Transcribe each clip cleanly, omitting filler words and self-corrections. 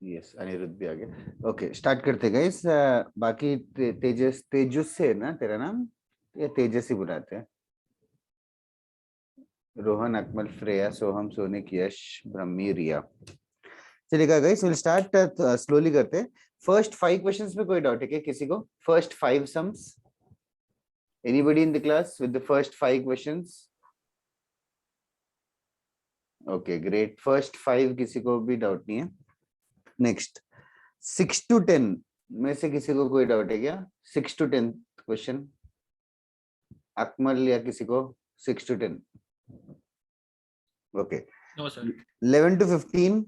Yes Anirudh भी आ गया। Okay start करते गाइस। बाकी तेजस से है ना तेरा नाम, या तेजस ही बुलाते हैं? रोहन, अकमल, श्रेया, सोहम, सोनिक, यश, ब्रह्मी, रिया। चलेगा गाइस, विल स्टार्ट स्लोली करते हैं। फर्स्ट 5 क्वेश्चंस में कोई डाउट है क्या किसी को? First 5 sums, anybody in the class with the first 5 questions? Okay great, first 5 किसी को भी डाउट नहीं है। नेक्स्ट 6 to 10 में से किसी को कोई डाउट है क्या? 6 to 10 क्वेश्चन, अकमल या किसी को? 6 to 10 okay. No sir. 11 to 15,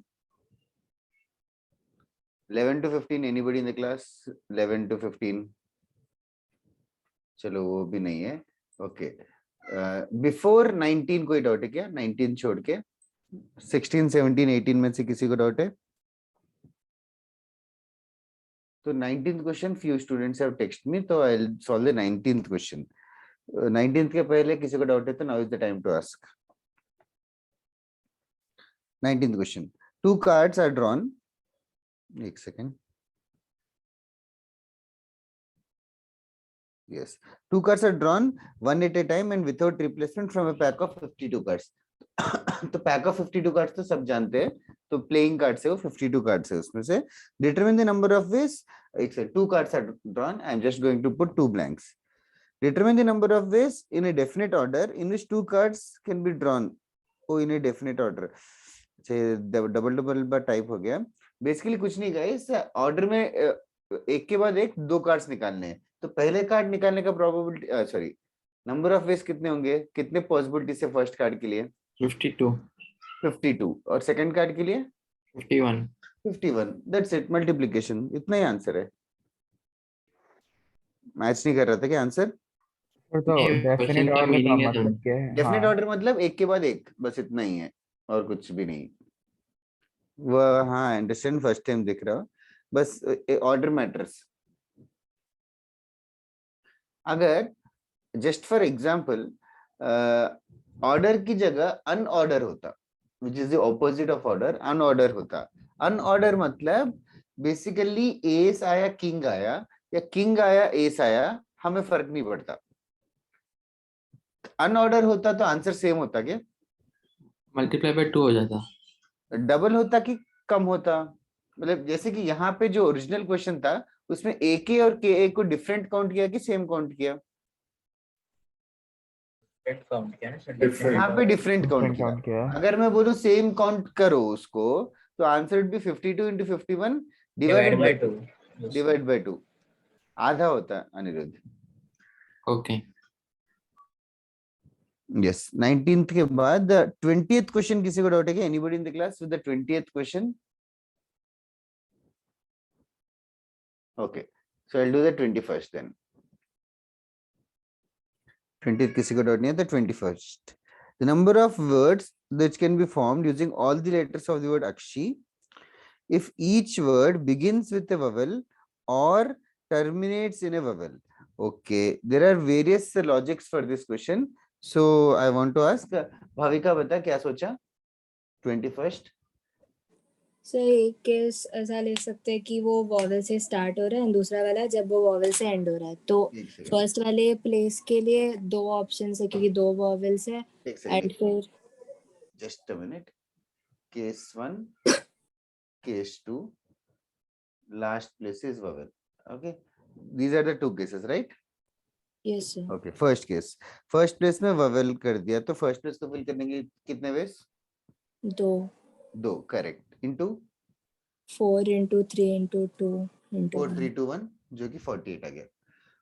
11 to 15 anybody in the class? 11 to 15 चलो वो भी नहीं है। ओके बिफोर 19 कोई डाउट है क्या? 19 छोड़ के 16, 17, 18 में से किसी को डाउट है? तो 19th question few students have texted me, तो I'll solve the 19th question. 19th के पहले किसी को डाउट है तो now is the time to ask. 19th question. 2 cards are drawn. एक second. Yes. 2 cards are drawn one at a time and without replacement from a pack of 52 cards. तो pack of 52 cards तो सब जानते हैं, तो playing cards है वो 52 cards है, उसमें से determine the number of ways. एक से 2 cards are drawn, I am just going to put 2 blanks. Determine the number of ways in a definite order in which 2 cards can be drawn. Oh in a definite order, double double बार type हो गया। Basically कुछ नहीं guys, order में एक के बाद एक 2 कार्ड्स निकालने हैं, तो पहले कार्ड निकालने का probability sorry number of veg कितने होंगे, कितने पॉसिबिलिटी से फर्स्ट कार्ड के लिए? 52। 52 और सेकंड कार्ड के लिए 51। 51। दैट्स इट, मल्टीप्लिकेशन, इतना ही आंसर है। मैच नहीं कर रहा था क्या आंसर? तो डेफिनेट ऑर्डर का मतलब क्या है? डेफिनेट हाँ, ऑर्डर मतलब एक के बाद एक, बस इतना ही है और कुछ भी नहीं। वो हाँ अंडरस्टैंड, फर्स्ट टाइम दिख रहा हो, बस ऑर्डर मैटर्स। अगर जस्ट फॉर एग्जांपल ऑर्डर की जगह अनऑर्डर होता, which is the opposite of order, unordered होता। अनऑर्डर मतलब बेसिकली एस आया किंग आया या किंग आया एस आया, हमें फर्क नहीं पड़ता। अनऑर्डर होता तो आंसर सेम होता क्या? मल्टीप्लाई बाय 2 हो जाता। डबल होता कि कम होता? मतलब जैसे कि यहाँ पे जो ओरिजिनल क्वेश्चन था उसमें ए के और के ए को डिफरेंट काउंट किया कि सेम काउंट किया? यहाँ पे डिफरेंट काउंट काउंट किया। किया। अगर मैं बोलूं सेम काउंट करो उसको, तो answer would B 52 into 51 divided by 2, divide by 2, आधा होता है अनिरुद्ध। ओके यस 19th के बाद 20th क्वेश्चन किसी को डाउट है क्या? Anybody in the class with the 20th question? Okay so I will do the 21st then. 20th किसी को डाउट नहीं है तो 21st। The number of words that can be formed using all the letters of the word Akshi if each word begins with a vowel or terminates in a vowel. Okay, there are various logics for this question. So I want to ask Bhavika, बता क्या सोचा 21st? Sir एक case ऐसा ले सकते हैं कि वो वॉवल से स्टार्ट हो रहा है, दूसरा वाला जब वो वॉवल से एंड हो रहा है, तो फर्स्ट वाले प्लेस के लिए 2 ऑप्शंस है क्योंकि 2 वॉवल्स है एंड फिर just a minute, case 1 case 2 last place is vowel. Okay, these are the 2 cases, right? Yes sir. Okay first case, first place में ववेल कर दिया, तो फर्स्ट प्लेस को फिल करने के कितने ways? 2 correct, into 4 into 3 into 2 into 4 3 2 1 जो कि 48 आ गया।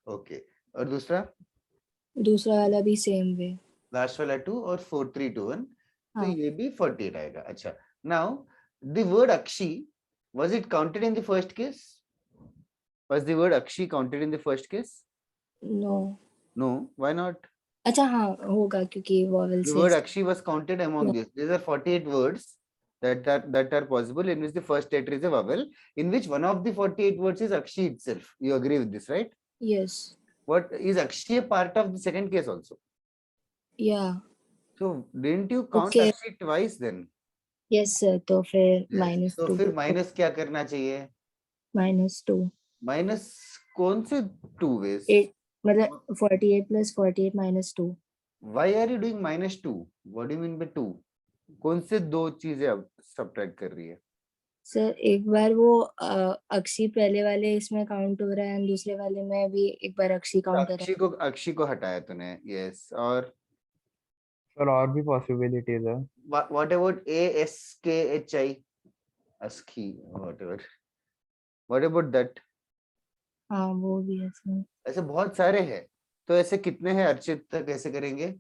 ओके और दूसरा वाला भी सेम वे, लास्ट वाला 2 और 4 3 2 1, तो हाँ। ये भी 48 आएगा। अच्छा नाउ द वर्ड अक्षी, was it counted in the first case? Was the word अक्षी counted in the first case? No, why not? अच्छा हाँ होगा क्योंकि वॉवल The से word Akshi was counted among these. These are 48 words that are possible in which the first letter is a vowel, in which one of the 48 words is Akshi itself. You agree with this, right? Yes What is Akshi a part of the second case also? या So didn't you count Okay. Akshi twice then? Yes sir, तो फिर minus तो to फिर minus क्या करना चाहिए? -2 minus कौन से 2 वेज? 8, मतलब 48 + 48 -2। Why are you doing -2? What do you mean by 2? कौन से दो चीजें अब सब्ट्रैक्ट कर रही है? सर एक बार वो अक्षी पहले वाले इसमें काउंट हो रहा है एंड दूसरे वाले में भी एक बार अक्षी काउंट हो रहा अक्षी को हटाया तूने, यस। और सर और भी पॉसिबिलिटीज है। What about ASKHI? ASCII, what about that? है। हाँ वो भी है सर। ऐसे बहुत सारे हैं, तो ऐसे कितने हैं अर्चित? कैसे करेंगे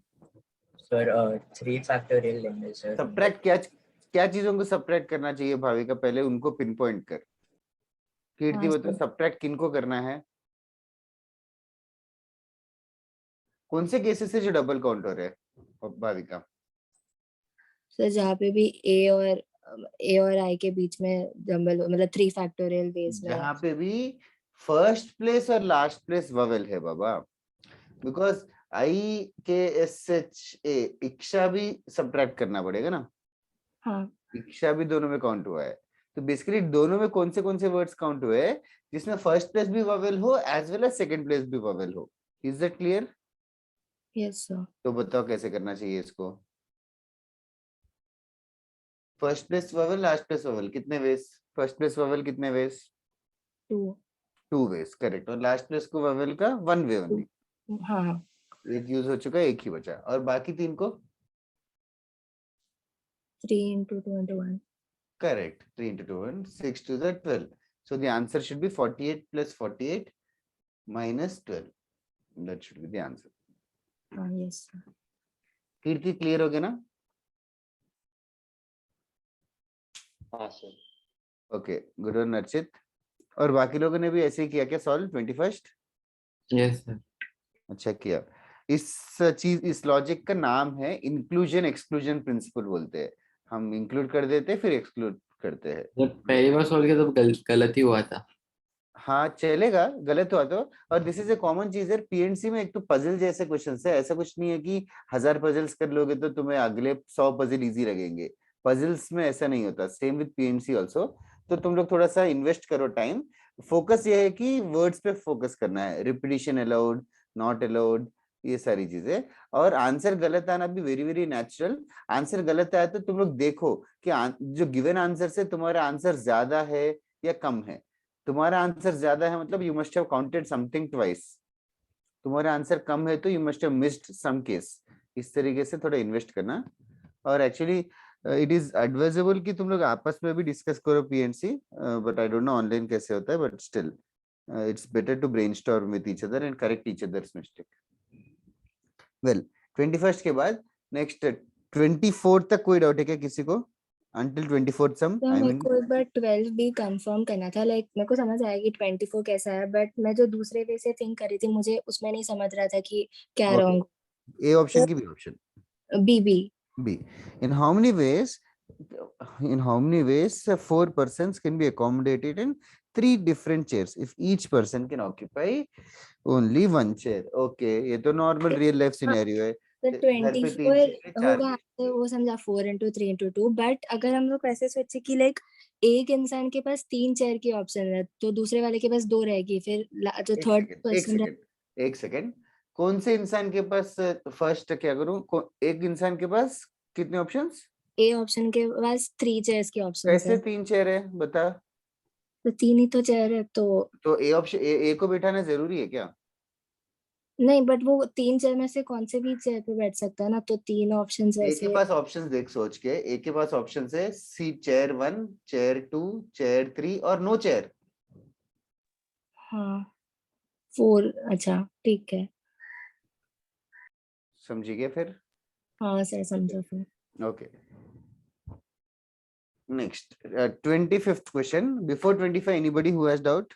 सर 3 फैक्टोरियल लेंगे सर। सब्ट्रैक्ट? क्या क्या चीजों को सब्ट्रैक्ट करना चाहिए भाविका? पहले उनको पिन पॉइंट कर। कीर्ति हाँ बता, सर, सब्ट्रैक्ट किनको करना है? कौन से केसेस है जो डबल काउंट हो रहे हैं भाविका? सर जहाँ पे भी ए और आई के बीच में डबल मतलब 3 फैक्टोरियल बेस में जहाँ पे भी फर्स्ट प्लेस और लास्ट प्लेस ववेल है बाबा, बिकॉज IKSHA इक्षा भी सब्ट्रैक्ट करना पड़ेगा ना। हाँ इक्षा भी दोनों में काउंट हुआ है, तो बेसिकली दोनों में कौन से वर्ड्स काउंट हुए हैं जिसमें फर्स्ट प्लेस भी ववेल हो as well as second place भी ववेल हो? Is that clear? Yes sir. तो बताओ कैसे करना चाहिए इसको? First place vowel, last place vowel, कितने वेज? फर्स्ट प्लेस ववेल कितने वेज? 2 2 ways, correct. और लास्ट प्लेस को ववेल का 1 वे ओनली। हाँ एक यूज हो चुका है, एक ही बचा। और बाकी 3 को 3 × 2 × 1। correct, 3 into 2 and 6 to the 12. So the answer should be 48 plus 48 minus 12. That should be the answer. हाँ यस सर। कीर्ति क्लियर हो गया ना? हाँ sir. Okay, good one Archit. और बाकी लोगों ने भी ऐसे ही किया क्या सॉल्व 21st? Yes sir. अच्छा किया। इस लॉजिक का नाम है इंक्लूजन एक्सक्लूजन प्रिंसिपल बोलते हैं। हम इंक्लूड कर देते हैं फिर एक्सक्लूड करते हैं। जब पहली बार सॉल्व किया तब गलत ही हुआ था। हाँ चलेगा, गलत हुआ तो। और दिस इज ए कॉमन चीज है पीएनसी में। एक तो पजल जैसे क्वेश्चन है, ऐसा कुछ नहीं है कि 1000 पजल्स कर लोगे तो तुम्हें अगले 100 पजल इजी लगेंगे। पजल्स में ऐसा नहीं होता। Same with PNC also. तो तुम लोग थोड़ा सा इन्वेस्ट करो टाइम। फोकस ये है कि वर्ड्स पे फोकस करना है, रिपीटिशन अलाउड, नॉट अलाउड, ये सारी चीजें। और आंसर गलत आना भी वेरी वेरी नेचुरल। आंसर गलत आया तो तुम लोग देखो कि जो गिवन आंसर से तुम्हारा आंसर ज्यादा है या कम है। तुम्हारा आंसर ज्यादा है मतलब you must have counted something twice. तुम्हारा आंसर कम है तो you must have missed some case. इस तरीके से थोड़ा इन्वेस्ट करना। और एक्चुअली इट इज एडवाइजेबल कि तुम लोग आपस में भी डिस्कस करो PNC, but I don't know online कैसे होता है, but still it's better to brainstorm with each other and correct each other's mistake. Well 21st के बाद नेक्स्ट 24 तक कोई डाउट है क्या किसी को? Until 24th सम तो आई मेरे मीन को एक बार 12 भी कंफर्म करना था। लाइक मेरे को समझ आया कि 24 कैसा है, बट मैं जो दूसरे वे से थिंक कर रही थी मुझे उसमें नहीं समझ रहा था कि क्या रॉन्ग। ए ऑप्शन की B option? B. B. In how many ways? In how many ways 4 persons can be accommodated in 3 different chairs if each person can occupy only one chair? Okay, ये तो normal real life scenario है। तो घर पे 3 24 chair है, 4 होगा तो वो समझा 4 × 3 × 2। बट अगर हम लोग ऐसे सोचे कि लाइक एक इंसान के पास 3 चेयर की ऑप्शन है तो दूसरे वाले के पास 2 रहेगी, फिर जो थर्ड पर्सन एक सेकंड। कौन से इंसान के पास फर्स्ट क्या करूं? एक इंसान के पास कितने ऑप्शंस? ए ऑप्शन के पास 3 चेयर्स की ऑप्शन कैसे है। 3 चेयर है बता? तो 3 ही तो चेयर है तो ए ऑप्शन ए को बिठाना जरूरी है क्या? नहीं, बट वो 3 चेयर में से कौन से भी चेयर पे बैठ सकता है ना, तो 3 ऑप्शंस ए के ऐसे। पास ऑप्शंस देख सोच के। ए के पास ऑप्शंस है सी चेयर 1, चेयर 2, चेयर 3 और नो चेयर। हाँ 4। अच्छा ठीक है। समझी गए फिर? हाँ सर समझा फिर। Okay next 25th question. Before 25 anybody who has doubt?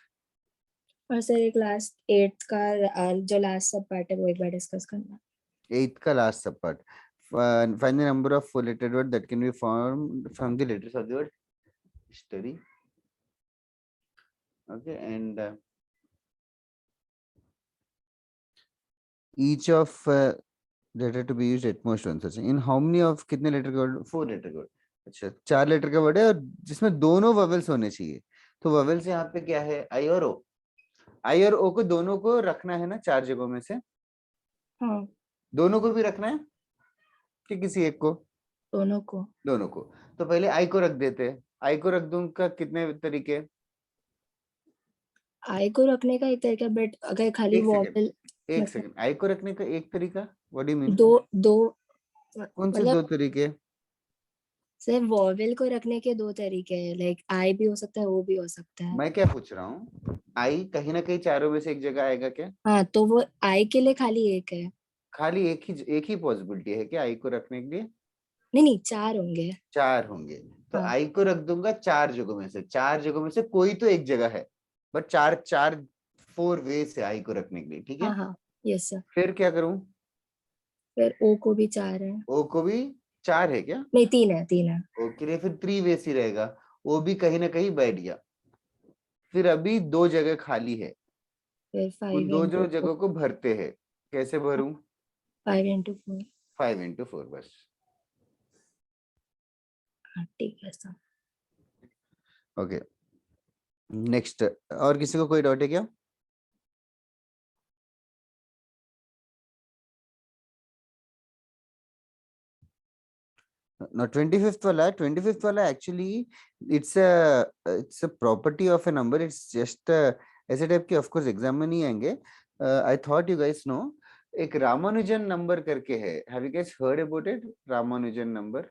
और सर एक लास्ट 8th का जो लास्ट सब पार्ट है वो एक बार डिस्कस करना। 8th का लास्ट सब part. find the number of four lettered word that can be formed from the letters of the word study. Okay, and each of letter to be used at most once. In how many of कितने letter का word? 4 letter का word. अच्छा 4 letter का word है और जिसमें दोनों ववेल्स होने चाहिए। तो ववेल्स यहाँ पे क्या है, आई और ओ। आई और ओ को दोनों को रखना है ना 4 जगहों में से, हाँ दोनों को भी रखना है कि किसी एक को? दोनों को। दोनों को। तो पहले आई को रख देते हैं। आई को रख दूंगा कितने तरीके? आई को रखने का एक तरीका, बट अगर खाली एक सेकंड, वॉवेल एक मतलब सेकंड, आई को रखने का एक तरीका, व्हाट डू यू मीन? दो दो कौन से मतलब 2 तरीके? सिर्फ वॉवेल को रखने के 2 तरीके हैं, लाइक आई भी हो सकता है, वो भी हो सकता है। मैं क्या पूछ रहा हूँ, आई कहीं ना कहीं चारों में से एक जगह आएगा क्या? हाँ तो वो आई के लिए खाली एक है। खाली एक ही पॉसिबिलिटी है क्या आई को रखने के लिए? नहीं नहीं 4 होंगे। 4 होंगे। तो हाँ आई को रख दूंगा 4 जगहों में से, 4 जगहों में से कोई तो एक जगह है, बट 4 वेज है आई को रखने के लिए, ठीक है? हाँ हाँ यस सर। फिर क्या करूं? फिर ओ को भी 4 है। ओ को भी 4 है क्या? नहीं 3 है, 3 है। ओ के लिए फिर 3 वेज ही रहेगा, वो भी कहीं ना कहीं बैठ गया। फिर अभी 2 जगह खाली है, फिर वो 5 दो जो इंटू जगह को भरते हैं, कैसे भरूं? 4। 5 into 4 बस। हाँ ठीक है सर। ओके नेक्स्ट, और किसी को कोई डाउट है क्या? ना 25th वाला, 25th वाला actually it's a property of a number, it's just ऐसे टाइप के, ऑफ कोर्स एग्जाम में नहीं आएंगे। I thought you guys know, एक रामानुजन नंबर करके है, have you guys heard about it? Ramanujan number?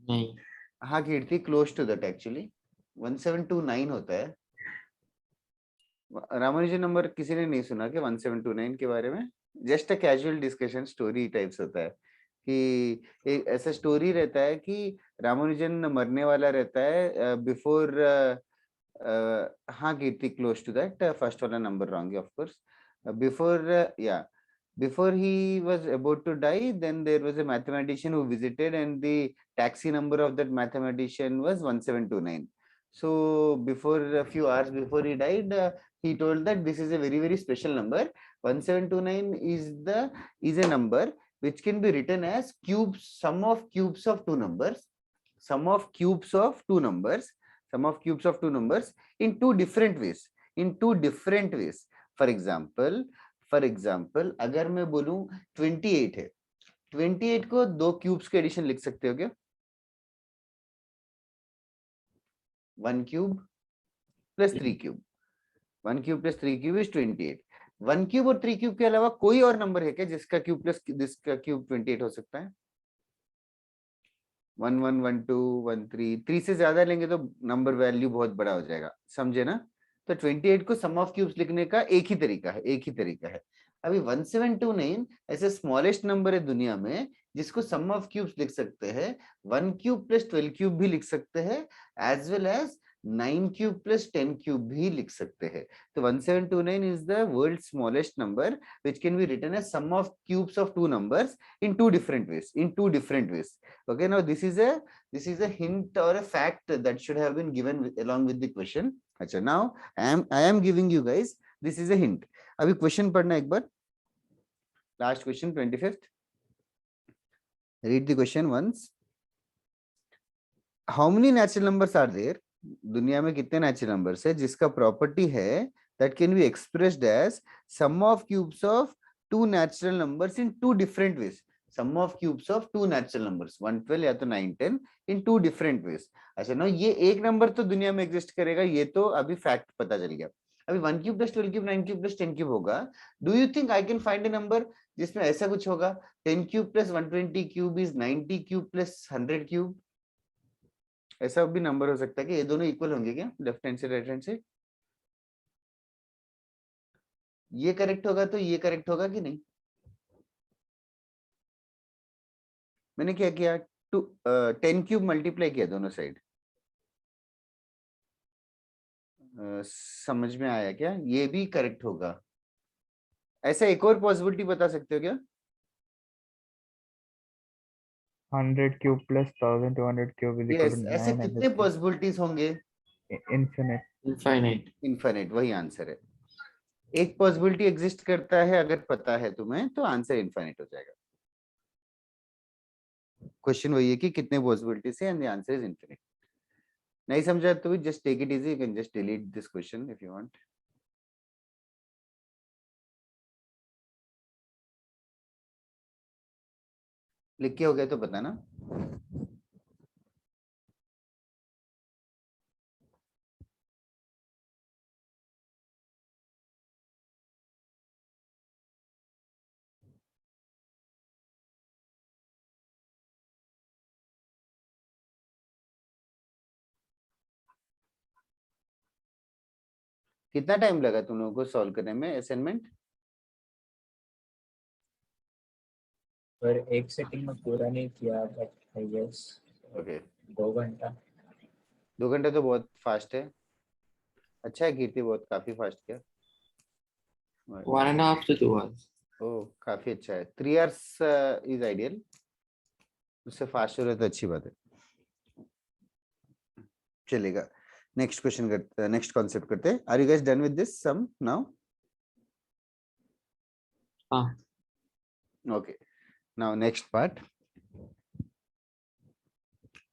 नहीं। हाँ Kirti, close to that actually, 1729 होता है रामानुजन नंबर। किसी ने नहीं सुना क्या 1729 के बारे में? Just a casual discussion story types होता है कि एक ऐसा स्टोरी रहता है कि रामानुजन मरने वाला रहता है बिफोर, हाँ Kirti close to that, first वाला नंबर रॉन्ग है ऑफ कोर्स। बिफोर, या before he was about to die, then there was a mathematician who visited and the taxi number of that mathematician was 1729. So before, a few hours before he died, he told that this is a very very special number. 1729 is a number which can be written as sum of cubes of two numbers, sum of cubes of two numbers, sum of cubes of two numbers in two different ways, in two different ways. For example अगर मैं बोलूं 28 है, 28 को 2 cubes के addition लिख सकते हो क्या? 1 cube plus 3 cube, 1 cube plus 3 cube is 28। 1 cube और 3 क्यूब के अलावा कोई और नंबर है क्या जिसका क्यूब प्लस जिसका क्यूब 28 हो सकता है? 1 1 1 2 1 3, 3 से ज्यादा लेंगे तो नंबर वैल्यू बहुत बड़ा हो जाएगा, समझे ना? तो 28 को सम ऑफ क्यूब्स लिखने का एक ही तरीका है, एक ही तरीका है। अभी 1729 ऐसे स्मॉलेस्ट नंबर है दुनिया में जिसको सम ऑफ क्यूब्स लिख सकते हैं, 1 क्यूब प्लस 12 क्यूब भी लिख सकते हैं, as well as 9 cube plus 10 cube भी लिख सकते हैं। तो 1729 is the world's smallest number which can be written as sum of cubes of two numbers in two different ways, in two different ways. Okay, now this is a hint or a fact that should have been given along with the question. अच्छा, now I am giving you guys, this is a hint. अभी question पढ़ना एक बार, last question 25th, read the question once. How many natural numbers are there? दुनिया में कितने natural numbers है जिसका प्रॉपर्टी है that can be expressed as sum of cubes of two natural numbers in two different ways, sum of cubes of two natural numbers 112 या तो 910 in two different ways. अच्छा ना, ये एक नंबर तो दुनिया में एग्जिस्ट करेगा, ये तो अभी फैक्ट पता चल गया। अभी 1 cube plus 12 cube 9 cube plus 10 cube होगा। Do you think I can find a number जिसमें ऐसा कुछ होगा 10 cube plus 120 cube is 90 cube plus 100 cube? ऐसा भी नंबर हो सकता है कि ये दोनों इक्वल होंगे क्या, लेफ्ट हैंड से राइट हैंड से? ये करेक्ट होगा तो ये करेक्ट होगा कि नहीं? मैंने क्या किया, 10 क्यूब मल्टीप्लाई किया दोनों साइड, समझ में आया क्या? ये भी करेक्ट होगा। ऐसा एक और पॉसिबिलिटी बता सकते हो क्या? 100 cube plus 1200 cube is equal yes, to ऐसे 9 कितने पॉसिबिलिटीज होंगे? infinite. इनफाइनाइट। इनफाइनाइट, वही आंसर है। एक पॉसिबिलिटी एग्जिस्ट करता है, अगर पता है तुम्हें तो आंसर इनफाइनाइट हो जाएगा। क्वेश्चन वही है कि कितने पॉसिबिलिटी है and the answer is infinite. नहीं समझा तो भी just take it easy, you can just delete this question if you want. लिख के हो गया तो बताना. कितना टाइम लगा तुम लोगों को सॉल्व करने में असाइनमेंट? पर एक सेटिंग में पूरा नहीं किया, बट आई गेस ओके 2 घंटा. 2 घंटे तो बहुत फास्ट है. अच्छा है कीर्ति, बहुत काफी फास्ट किया. 1.5 to 2 hours. ओह काफी अच्छा है. 3 hours इज आइडियल. उससे फास्ट हो रहा है तो अच्छी बात है. चलेगा. नेक्स्ट क्वेश्चन करते हैं, नेक्स्ट कॉन्सेप्ट करते हैं. Are you guys done with this sum now? हाँ. Okay now next part.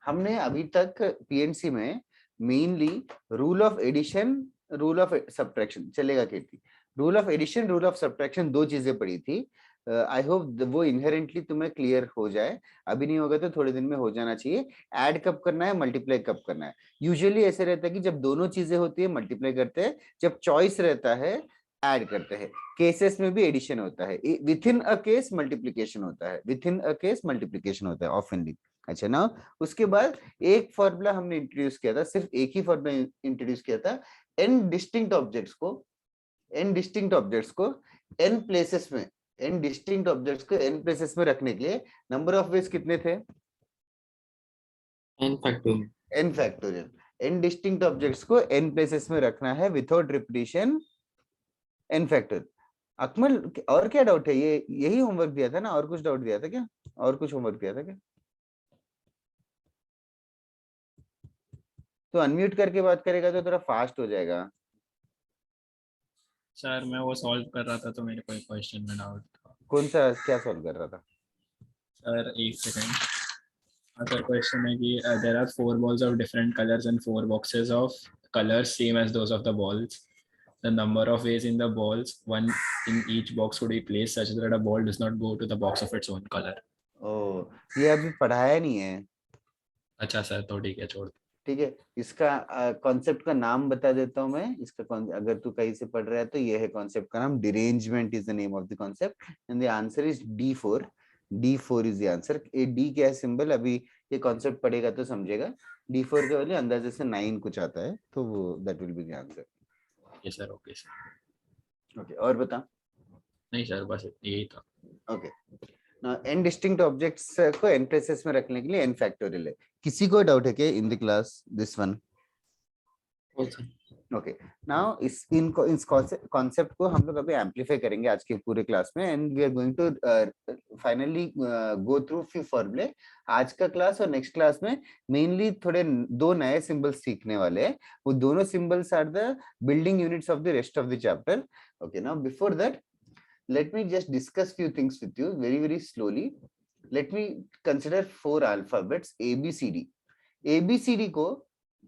हमने अभी तक पीएनसी में mainly rule of addition, rule of subtraction, चलेगा Kirti, rule of addition, rule of subtraction दो चीजें पढ़ी थी. आई होप वो इनहेरेंटली तुम्हें क्लियर हो जाए. अभी नहीं होगा तो थोड़े दिन में हो जाना चाहिए. ऐड कब करना है, मल्टीप्लाई कब करना है. यूजुअली ऐसे रहता है कि जब दोनों चीजें होती है मल्टीप्लाई करते हैं, जब चॉइस रहता है ऐड करते हैं. केसेस में भी एडिशन होता है, with in a case multiplication होता है, with in a case multiplication होता है ऑफनली. अच्छा ना, उसके बाद एक फॉर्मूला हमने इंट्रोड्यूस किया था, सिर्फ एक ही फॉर्मूला इंट्रोड्यूस किया था. एन डिस्टिंक्ट ऑब्जेक्ट्स को, एन डिस्टिंक्ट ऑब्जेक्ट्स को एन प्लेसेस में, एन डिस्टिंक्ट ऑब्जेक्ट्स को एन प्लेसेस में रखने के लिए नंबर ऑफ वेज कितने थे? n factorial. N factorial. N distinct objects को एन प्लेसेस में रखना है without repetition, N factorial. Akmal और क्या डाउट है? ये यही होमवर्क दिया था ना, और कुछ डाउट दिया था क्या? और कुछ होमवर्क दिया था क्या? तो अनम्यूट करके बात करेगा तो थोड़ा फास्ट हो जाएगा. सर मैं वो सॉल्व कर रहा था तो मेरे को एक क्वेश्चन में डाउट था. कौन सा, क्या सॉल्व कर रहा था? सर एक सेकंड. हाँ सर, क्वेश्चन है कि there are 4 balls of different colors and 4 boxes of colors same as those of the balls. The number of ways in the balls, one in each box would be placed such that a ball does not go to the box of its own color. ओ ये अभी पढ़ाया नहीं है. अच्छा sir, तो ठीक है, छोड़. ठीक है, इसका कॉन्सेप्ट का नाम बता देता हूं मैं. इसका अगर तू कहीं से पढ़ रहा है तो ये है कॉन्सेप्ट का नाम. Derangement is the name of the concept and the answer is D4. D4 is the answer. ये D क्या है सिंबल, अभी ये कॉन्सेप्ट पढ़ेगा तो समझेगा. D4 के वाले अंदाजे से 9 कुछ आता है, तो वो that will be the answer. Okay sir, okay sir. Okay और बता. नहीं सर, बस यही था. ओके एन डिस्टिंक्ट ऑब्जेक्ट्स को एन प्लेसेस में रखने के लिए एन फैक्टोरियल है. किसी को डाउट है क्या इन the class this one? Also. Okay now इस कॉन्सेप्ट को हम लोग अभी एम्पलीफाई करेंगे आज के पूरे क्लास में and we are going to finally go through few formulae. आज का क्लास और नेक्स्ट क्लास में मेनली थोड़े दो नए सिंबल्स सीखने वाले हैं. वो दोनों symbols are the building units of the rest of the chapter. Okay now before that let me just discuss few things with you very slowly. Let me consider 4 alphabets ABCD. ABCD को,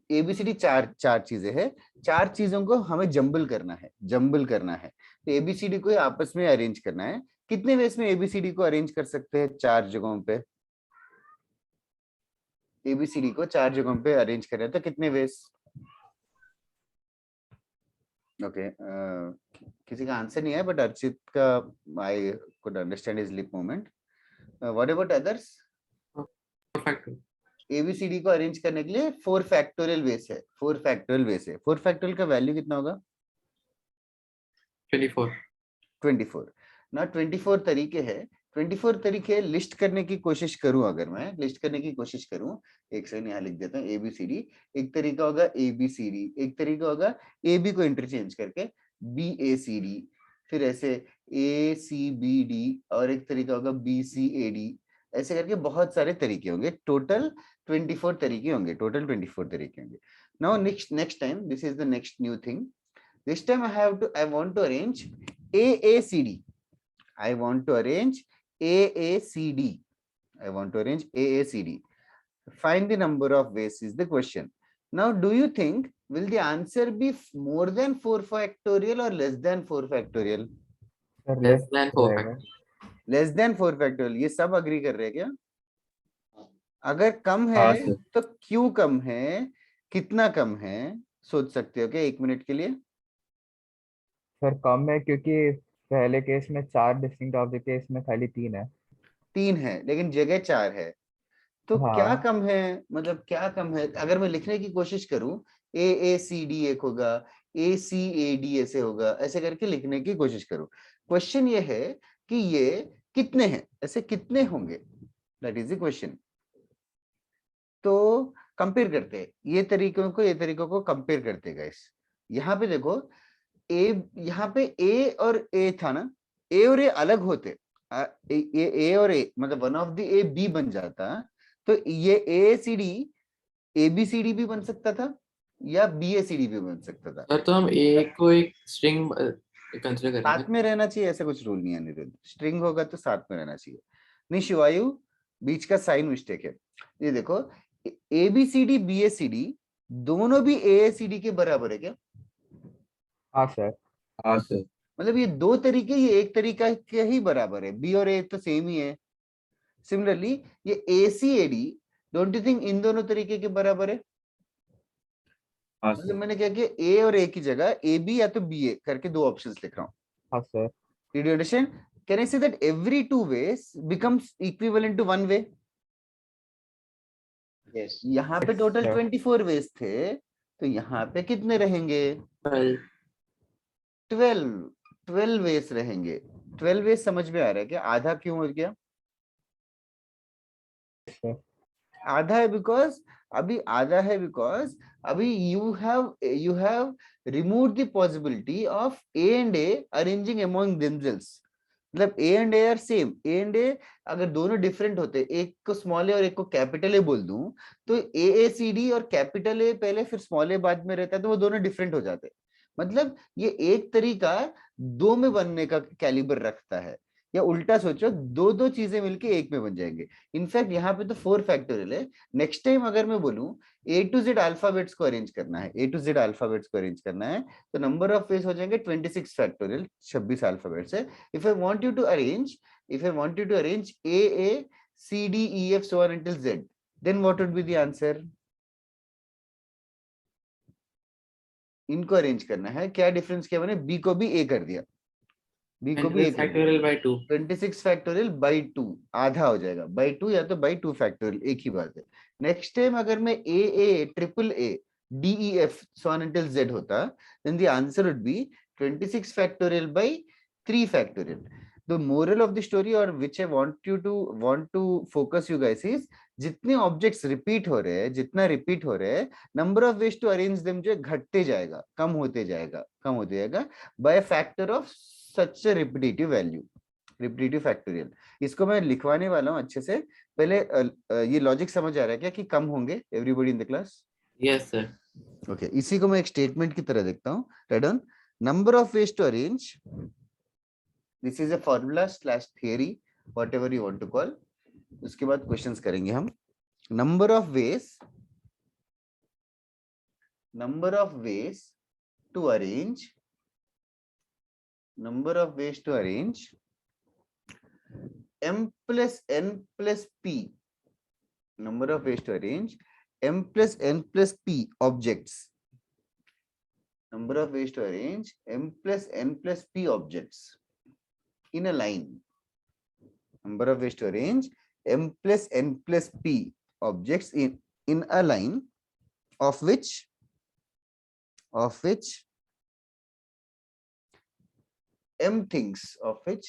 ABCD चार चीजें हैं. चार चीजों को हमें jumble करना है, जंबल करना है. तो ABCD को आपस में अरेंज करना है. कितने वेज में ABCD को अरेंज कर सकते हैं? 4 जगहों पे. ABCD को 4 जगहों पे अरेंज कर रहे हैं तो कितने वेज? ओके किसी का आंसर नहीं है बट अर्चित का I could understand his lip movement. What about others? Factorial. ABCD को अरेंज करने के लिए 4 फैक्टोरियल वेस है. 4 फैक्टोरियल वेस है. 4 फैक्टोरियल का वैल्यू कितना होगा? 24. 24. ना 24 तरीके हैं. 24 तरीके लिस्ट करने की कोशिश करूं, अगर मैं लिस्ट करने की कोशिश करूं, एक सेकंड यहाँ लिख देता हूँ. एबीसीडी एक तरीका होगा, एबीसीडी एक तरीका होगा, एबी को इंटरचेंज करके बीएसीडी, फिर ऐसे एसीबीडी, और एक तरीका होगा बीसीएडी. ऐसे करके बहुत सारे तरीके होंगे. टोटल 24 तरीके होंगे. टोटल 24 तरीके होंगे. Now next time, this is the next new thing. This time I want to arrange AACD. I want to arrange AACD. I want to arrange AACD. Find the number of ways is the question. Now, do you think will the answer be more than 4 factorial or less than 4 factorial? Sir Less less than 4 रहेगा. factor. Less than 4 factorial. ये सब agree कर रहे हैं क्या? अगर कम हाँ, है sir. तो क्यों कम है, कितना कम है, सोच सकते हो क्या 1 मिनट के लिए? सर कम है क्योंकि पहले केस में 4 डिस्टिंक्ट ऑब्जेक्ट है, इसमें खाली 3 है. 3 है लेकिन जगह 4 है, तो क्या हाँ कम है, मतलब क्या कम है? अगर मैं लिखने की कोशिश करूं AACD एक होगा, ACAD ऐसे होगा, ऐसे करके लिखने की कोशिश करूं. क्वेश्चन ये है कि ये कितने हैं, ऐसे कितने होंगे, दैट इज द क्वेश्चन. तो कंपेयर करते हैं ये तरीकों को कंपेयर करते गाइस. यहाँ पे देखो यहाँ पे ए और ए था ना, ए और ए अलग होते, ए और ए मतलब one of the A B बन जाता, तो ये A C D A B C D भी बन सकता था या बी ए सी डी भी बन सकता था. सर तो हम A को एक स्ट्रिंग कंसिडर करेंगे. साथ में रहना चाहिए, ऐसा कुछ रूल नहीं है अनिरुद्ध. स्ट्रिंग होगा तो साथ में रहना चाहिए. नहीं शिवायु, बीच का साइन मिस्टेक है. ये देखो A B C D B A C D दोनों भी ए सी डी के बराबर है क्या? हाँ सर. हाँ सर. मतलब ये दो तरीके, ये एक तरीका के ही बराबर है, बी और ए तो सेम ही है. सिमिलरली ये A C A D, don't you think इन दोनों तरीके के बराबर है? मतलब मैंने क्या किया, ए और ए की जगह ए बी या तो बी ए करके दो ऑप्शंस लिख रहा हूँ. हाँ sir. Did you understand? Can I say that every two ways becomes equivalent to one way? Yes. यहाँ पे टोटल Sure. 24 वेज थे, तो यहाँ पे कितने रहेंगे? 12. 12 वेज रहेंगे. 12 वेज समझ में आ रहा है क्या? आधा क्यों हो गया? Sir. आधा है बिकॉज अभी you have removed the possibility of A and A arranging among themselves. मतलब A and A are same. A and A अगर दोनों डिफरेंट होते, एक को स्मॉल ए और एक को कैपिटल ए बोल दूं, तो AACD और कैपिटल ए पहले फिर स्मॉल ए बाद में रहता है, तो वो दोनों डिफरेंट हो जाते. मतलब ये एक तरीका दो में बनने का कैलिबर रखता है, या उल्टा सोचो दो चीजें मिलके एक में बन जाएंगे. इनफैक्ट यहाँ पे तो 4 फैक्टोरियल है. नेक्स्ट टाइम अगर मैं बोलूं A to Z अल्फाबेट्स को अरेंज करना है, A to Z अल्फाबेट्स को अरेंज करना है, तो नंबर ऑफ वेज हो जाएंगे 26 फैक्टोरियल, 26 अल्फाबेट्स है. If I want you to arrange A A C D E F so on until Z, then what would be the answer? इनको arrange करना है. क्या डिफरेंस किया मैंने? B को भी A कर दिया, B को भी A कर दिया. factorial by 2. 26 फैक्टोरियल बाई 2 आधा हो जाएगा, बाई 2 या तो बाई 2 फैक्टोरियल, एक ही बात है. नेक्स्ट टाइम अगर मैं A triple A D E F so on until Z होता, then the answer would be 26 factorial by 3 factorial. The moral of the story और which I want to focus you guys is, जितने objects repeat हो रहे हैं, जितना repeat हो रहे हैं, number of ways to arrange them जो घटते जाएगा, कम होते जाएगा by factor of such a repetitive value, repetitive factorial. इसको मैं लिखवाने वाला हूँ अच्छे से. पहले ये लॉजिक समझ आ रहा है क्या कि कम होंगे everybody in the class? Yes sir. Okay, इसी को मैं एक स्टेटमेंट की तरह देखता हूँ. Right on. Number of ways to arrange, this is a formula slash theory, whatever you want to call. उसके बाद क्वेश्चंस करेंगे हम. Number of ways to arrange m plus n plus p, number of ways to arrange m plus n plus p objects, number of ways to arrange m plus n plus p objects in a line, number of ways to arrange m plus n plus p objects in a line of which m things, of which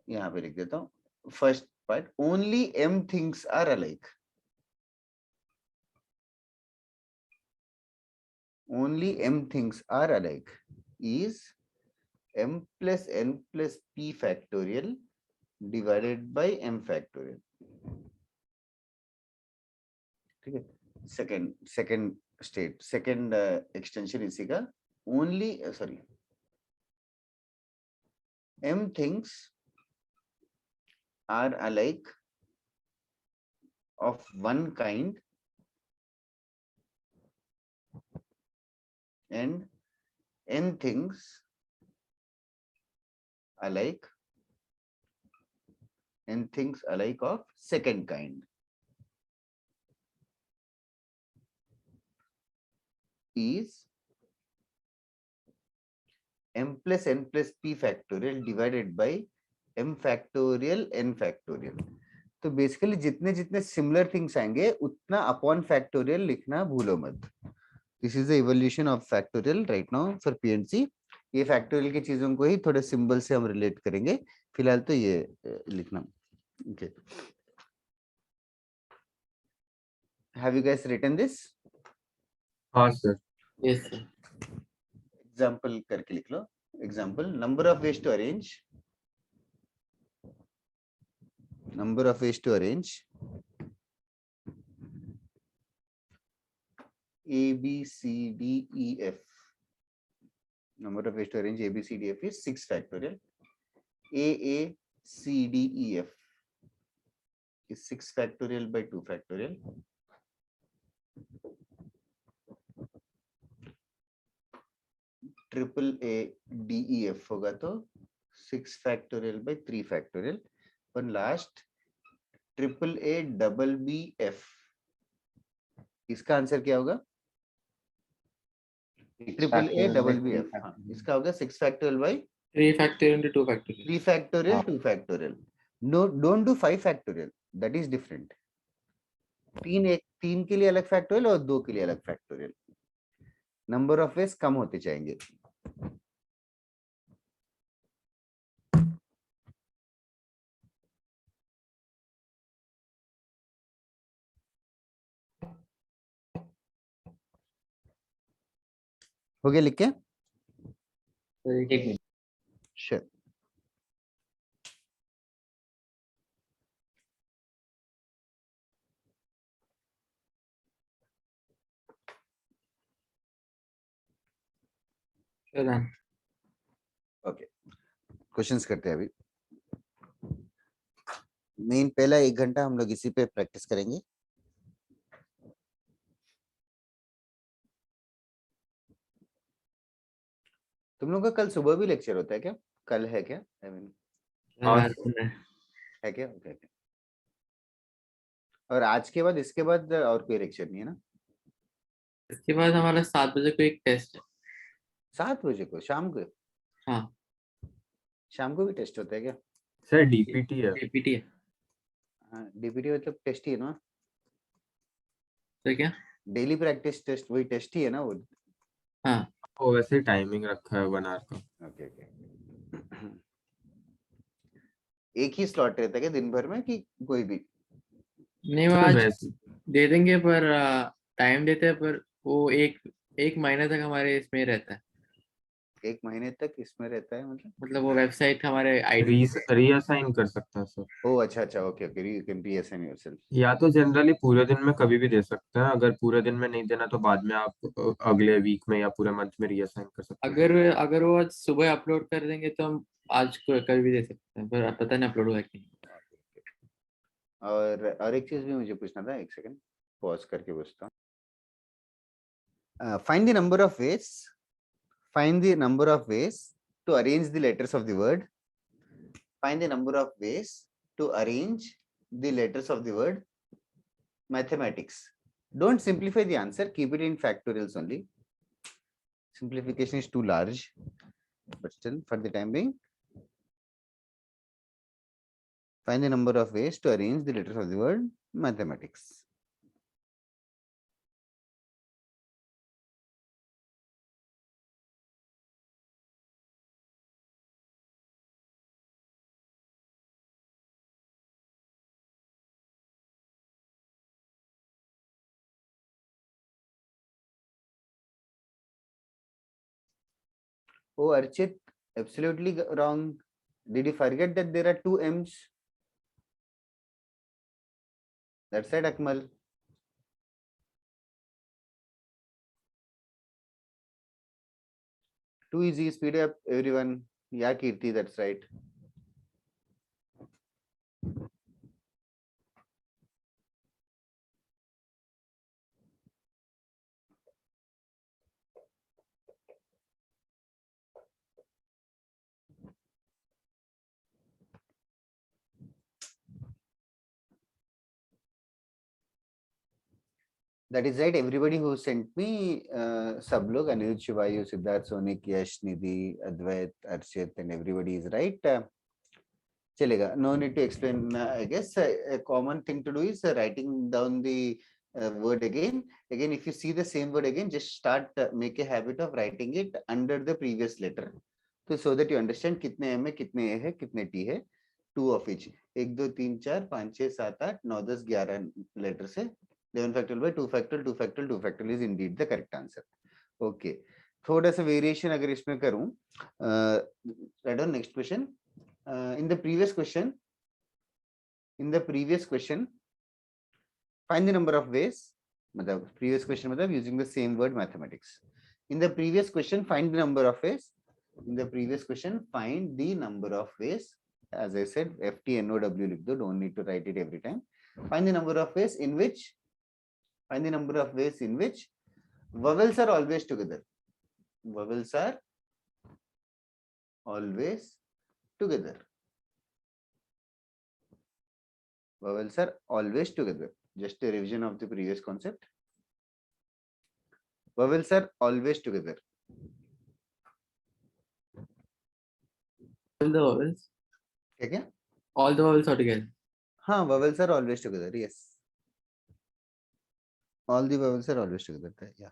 यहाँ पे लिख देता हूँ first part, only m things are alike, only m things are alike is m plus n plus p factorial divided by m factorial. ठीक है. Second extension इसी का, only m things are alike of one kind and n things alike of second kind is m plus n plus p factorial divided by m factorial n factorial. तो basically जितने जितने similar things आएंगे उतना upon factorial लिखना भूलो मत. This is the evolution of factorial right now for PNC. ये factorial की चीजों को ही थोड़े सिंबल से हम रिलेट करेंगे. फिलहाल तो ये लिखना. Okay. Have you guys written this? हाँ सर. Yes, sir. एग्जांपल करके लिख लो. Example, number of ways to arrange A B C D E F. Number of ways to arrange A B C D F is 6 factorial. A C D E F is 6 factorial by 2 factorial. Triple A D E F होगा तो 6 factorial by 3 factorial. और last triple A double B F, इसका answer क्या होगा? Triple A double B F. इसका होगा 6 factorial by 3 factorial into 2 factorial. 3 factorial 2 factorial. No, don't do 5 factorial. That is different. 3 के लिए अलग फैक्टोरियल और 2 के लिए अलग फैक्टोरियल. नंबर ऑफ वेज कम होते जाएंगे. हो गया लिख के? एक minute. Sure. Done. Okay, questions करते हैं अभी. मेन पहला 1 घंटा हम लोग इसी पे प्रैक्टिस करेंगे. तुम लोग का कल सुबह भी लेक्चर होता है क्या? कल है क्या? I mean, है क्या? ओके. और आज के बाद इसके बाद और कोई लेक्चर नहीं है ना? इसके बाद हमारा 7 बजे को एक टेस्ट है. 7 बजे को शाम को? हाँ. शाम को भी टेस्ट होता है क्या? सर डीपीटी है. APT है. हाँ, डीपीटी मतलब टेस्ट ही है ना? तो क्या? डेली प्रैक्टिस टेस्ट वही टेस्ट ही है ना वो? हाँ. वो वैसे टाइमिंग रखा है 1 आवर का. Okay okay. एक ही स्लॉट रहता है क्या दिन भर में कि कोई भी? नहीं, वो सर आज वैसे दे देंगे पर टाइम देते हैं, पर वो एक महीने तक हमारे इसमें रहता है. 1 महीने तक इसमें रहता है मतलब वो वेबसाइट हमारे आईडी रीअसाइन कर सकता है सर. ओह अच्छा अच्छा. Okay okay. You can reassign yourself. या तो जनरली पूरे दिन में कभी भी दे सकते हैं. अगर पूरे दिन में नहीं देना तो बाद में आप अगले वीक में या पूरे मंथ में रीअसाइन कर सकते हैं. अगर वो आज सुबह अपलोड कर देंगे तो हम आज कल भी दे सकते हैं, पर पता नहीं अपलोड हुआ कि नहीं. और एक चीज भी मुझे पूछना था. 1 सेकंड पॉज करके पूछता हूँ. Find the number of veg to arrange the letters of the word. Find the number of ways to arrange the letters of the word mathematics. Don't simplify the answer. Keep it in factorials only. Simplification is too large, but still for the time being, find the number of ways to arrange the letters of the word mathematics. Oh, Archit, absolutely wrong. Did you forget that there are 2 M's? That's right, Akmal. Too easy. Speed up, everyone. Yeah, Kirti, that's right. That is right. Everybody who sent me, सब लोग, Aniruddh, Shivayu, Siddharth, Sonik, Yash, Nidhi, Advait, Archit, and everybody is right. चलेगा. No need to explain. I guess a common thing to do is writing down the word again. Again, if you see the same word again, just start make a habit of writing it under the previous letter. So that you understand कितने M है, कितने A है, कितने T है. Two of each. 1 2 3 4 5 6 7 8 9 10 11 letters है. 11 factorial by 2 factorial, 2 factorial, 2 factorial is indeed the correct answer. Okay. थोड़ा सा variation अगर इसमें करूं, right on. Next question. In the previous question, find the number of ways. मतलब previous question मतलब using the same word mathematics. In the previous question, find the number of ways. In the previous question, find the number of ways. As I said, FTNOW लिख दो. Don't need to write it every time. Find the number of ways in which. Find the number of ways in which vowels are always together. Vowels are always together. Vowels are always together. Just a revision of the previous concept. Vowels are always together. All the vowels. क्या? All the vowels are together. हाँ, vowels are always together. Yes. All the vowels are always together. Yeah.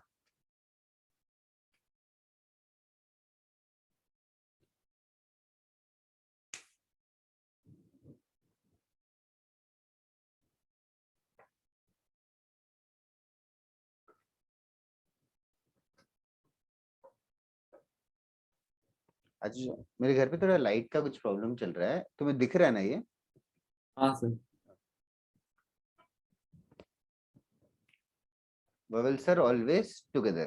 आज मेरे घर पे थोड़ा light का कुछ problem चल रहा है. तुम्हें दिख रहा है ना ये? हाँ sir. Vowels are always together.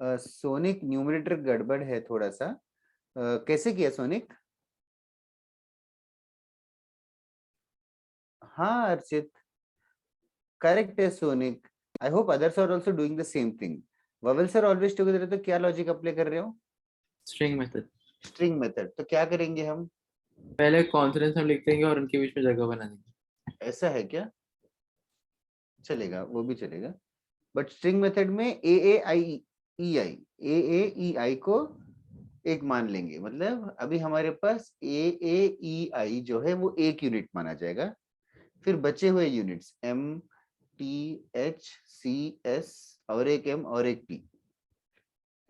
Sonik, numerator गड़बड़ है थोड़ा सा. कैसे किया सोनिक? हाँ अर्चित, करेक्ट है Sonik. I hope others are also doing the same thing. Vowels are always together. तो क्या लॉजिक अप्लाई कर रहे हो? String method. String method. तो क्या करेंगे हम? पहले कॉन्सोनेंट्स हम लिख देंगे और उनके बीच में जगह बना देंगे. ऐसा है क्या? चलेगा, वो भी चलेगा. बट स्ट्रिंग मेथड में AAEI को एक मान लेंगे. मतलब अभी हमारे पास AAEI जो है वो एक यूनिट माना जाएगा. फिर बचे हुए units M, T, H, C, S और एक M और एक T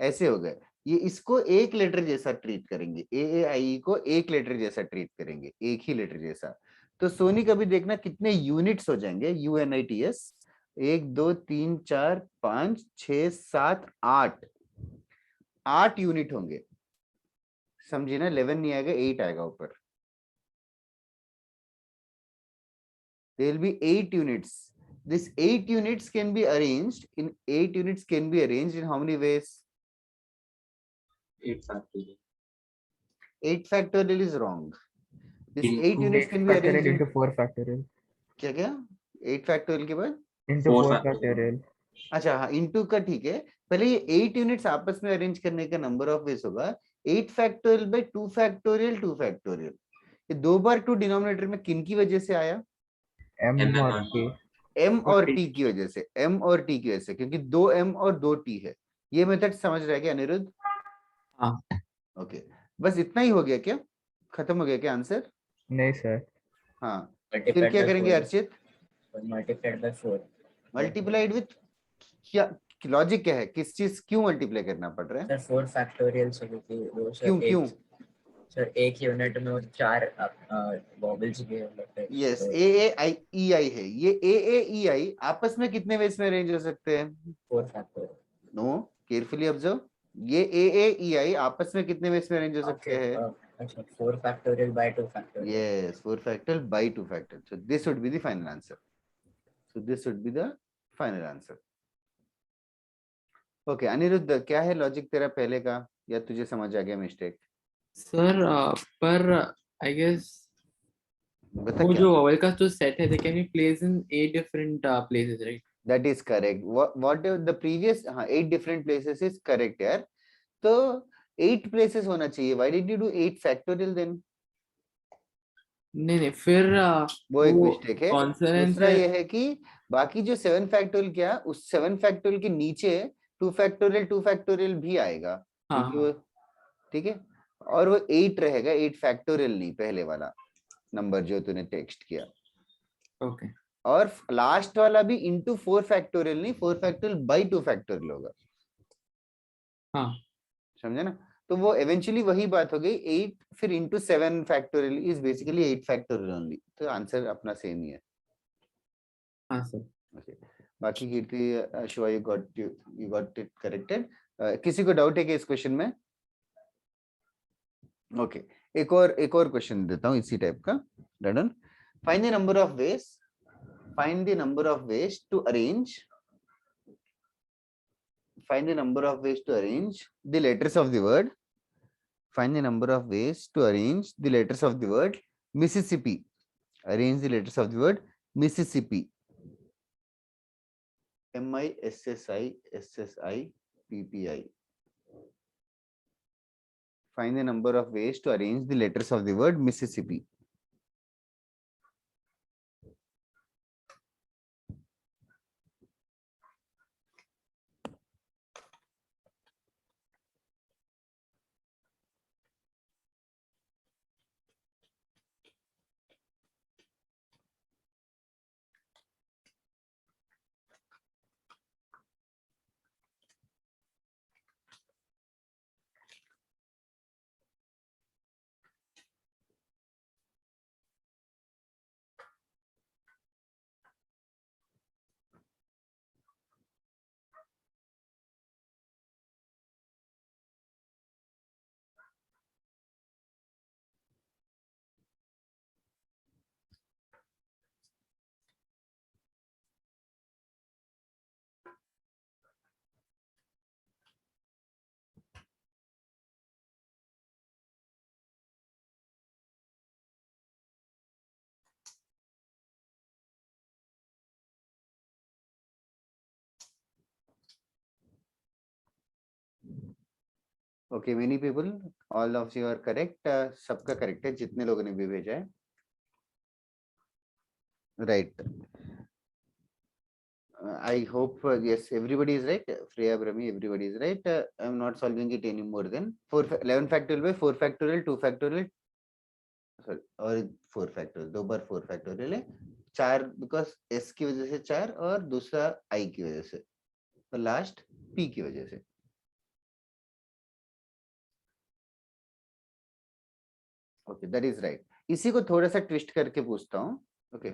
ऐसे हो गए. ये इसको एक लेटर जैसा ट्रीट करेंगे. AAIE को एक लेटर जैसा ट्रीट करेंगे, एक ही लेटर जैसा. तो सोनी कभी देखना कितने यूनिट्स हो जाएंगे. UNITS 1 2 3 4 5 6 7 8 यूनिट होंगे. समझिए ना. 11 नहीं आएगा, 8 आएगा ऊपर. There will be 8 units. This 8 units can be arranged in 8 units can be arranged in how many ways? 8 factorial. 8 factorial is wrong. This 8 units can be arranged into in 4 factorial. क्या? 8 factorial के बाद Into 4 4 factorial. factorial. अच्छा हाँ, into का ठीक है. पहले ये 8 यूनिट्स आपस में अरेंज करने का नंबर ऑफ वेज होगा 8 फैक्टोरियल बाय 2 फैक्टोरियल 2 फैक्टोरियल. ये 2 बार 2 डिनोमिनेटर में किन की वजह से आया? M और T. M और T की वजह से. M और T की वजह से, क्योंकि 2 M और 2 T है. ये मेथड समझ रहा है क्या अनिरुद्ध? हाँ. ओके, बस इतना ही हो गया क्या? खत्म हो गया क्या आंसर? नहीं सर. हाँ, फिर क्या करेंगे Archit? Multiplied by 4. Multiplied with क्या? लॉजिक क्या है? किस चीज क्यों मल्टीप्लाई करना पड़ रहा है? सर 4 फैक्टोरियल से वो सर क्यों क्यों? सर एक यूनिट में वो 4 वॉवेल्स भी है. यस, AAEI है. ये AAEI आपस में कितने वेज में अरेंज हो सकते हैं? 4 फैक्टोरियल. No, carefully observe. ये AAEI आपस में कितने वेज में अरेंज हो सकते हैं? अच्छा, 4 factorial by 2 factorial. Yes, 4 factorial by 2 factorial. So this would be the final answer. So this would be the final answer. Okay, Aniruddha, क्या है लॉजिक तेरा पहले का, या तुझे समझ आ गया मिस्टेक? सर पर आई गेस बता वो क्या? जो वॉवेल का जो सेट है, they can be placed in 8 different places, right? That is correct. What the previous 8 different places is correct यार. तो 8 places होना चाहिए. Why did you do 8 factorial then? नहीं नहीं फिर वो एक मिस्टेक है। कॉन्सोनेंट दूसरा से ये है कि बाकी जो 7 फैक्टोरियल क्या उस 7 फैक्टोरियल के नीचे 2 फैक्टोरियल भी आएगा हाँ क्योंकि वो ठीक है और वो 8 रहेगा 8 फैक्टोरियल नहीं पहले वाला नंबर जो तूने टेक्स्ट किया ओके और लास्ट वाला भी इंटू 4 फैक्टोरियल नहीं 4 फैक्टोरियल बाई 2 फैक्टोरियल होगा हाँ समझे ना तो वो इवेंचुअली वही बात हो गई 8 फिर into 7 factorial is basically 8 factorial only तो आंसर अपना सेम ही है हाँ सर Okay. बाकी Kirti Shiva you got it corrected किसी को डाउट है कि इस क्वेश्चन में ओके एक और क्वेश्चन देता हूँ इसी टाइप का done find the number of ways to arrange find the number of ways to arrange the letters of the word find the number of ways to arrange the letters of the word Mississippi arrange the letters of the word Mississippi MISSISSIPPI find the number of ways to arrange the letters of the word Mississippi Okay, many people, all of you are correct. सबका correct है जितने लोगों ने भी भेजा है. Right. I hope yes, everybody is right. Freya, Brahmi, everybody is right. I'm not solving it any more than 11 factorial by 4 factorial, 2 factorial, sorry, और 4 factorial. दो बार 4 factorial है. 4 because s की वजह से 4 और दूसरा i की वजह से. तो लास्ट p की वजह से. Okay, that is right. इसी को थोड़ा सा ट्विस्ट करके पूछता हूँ. Okay.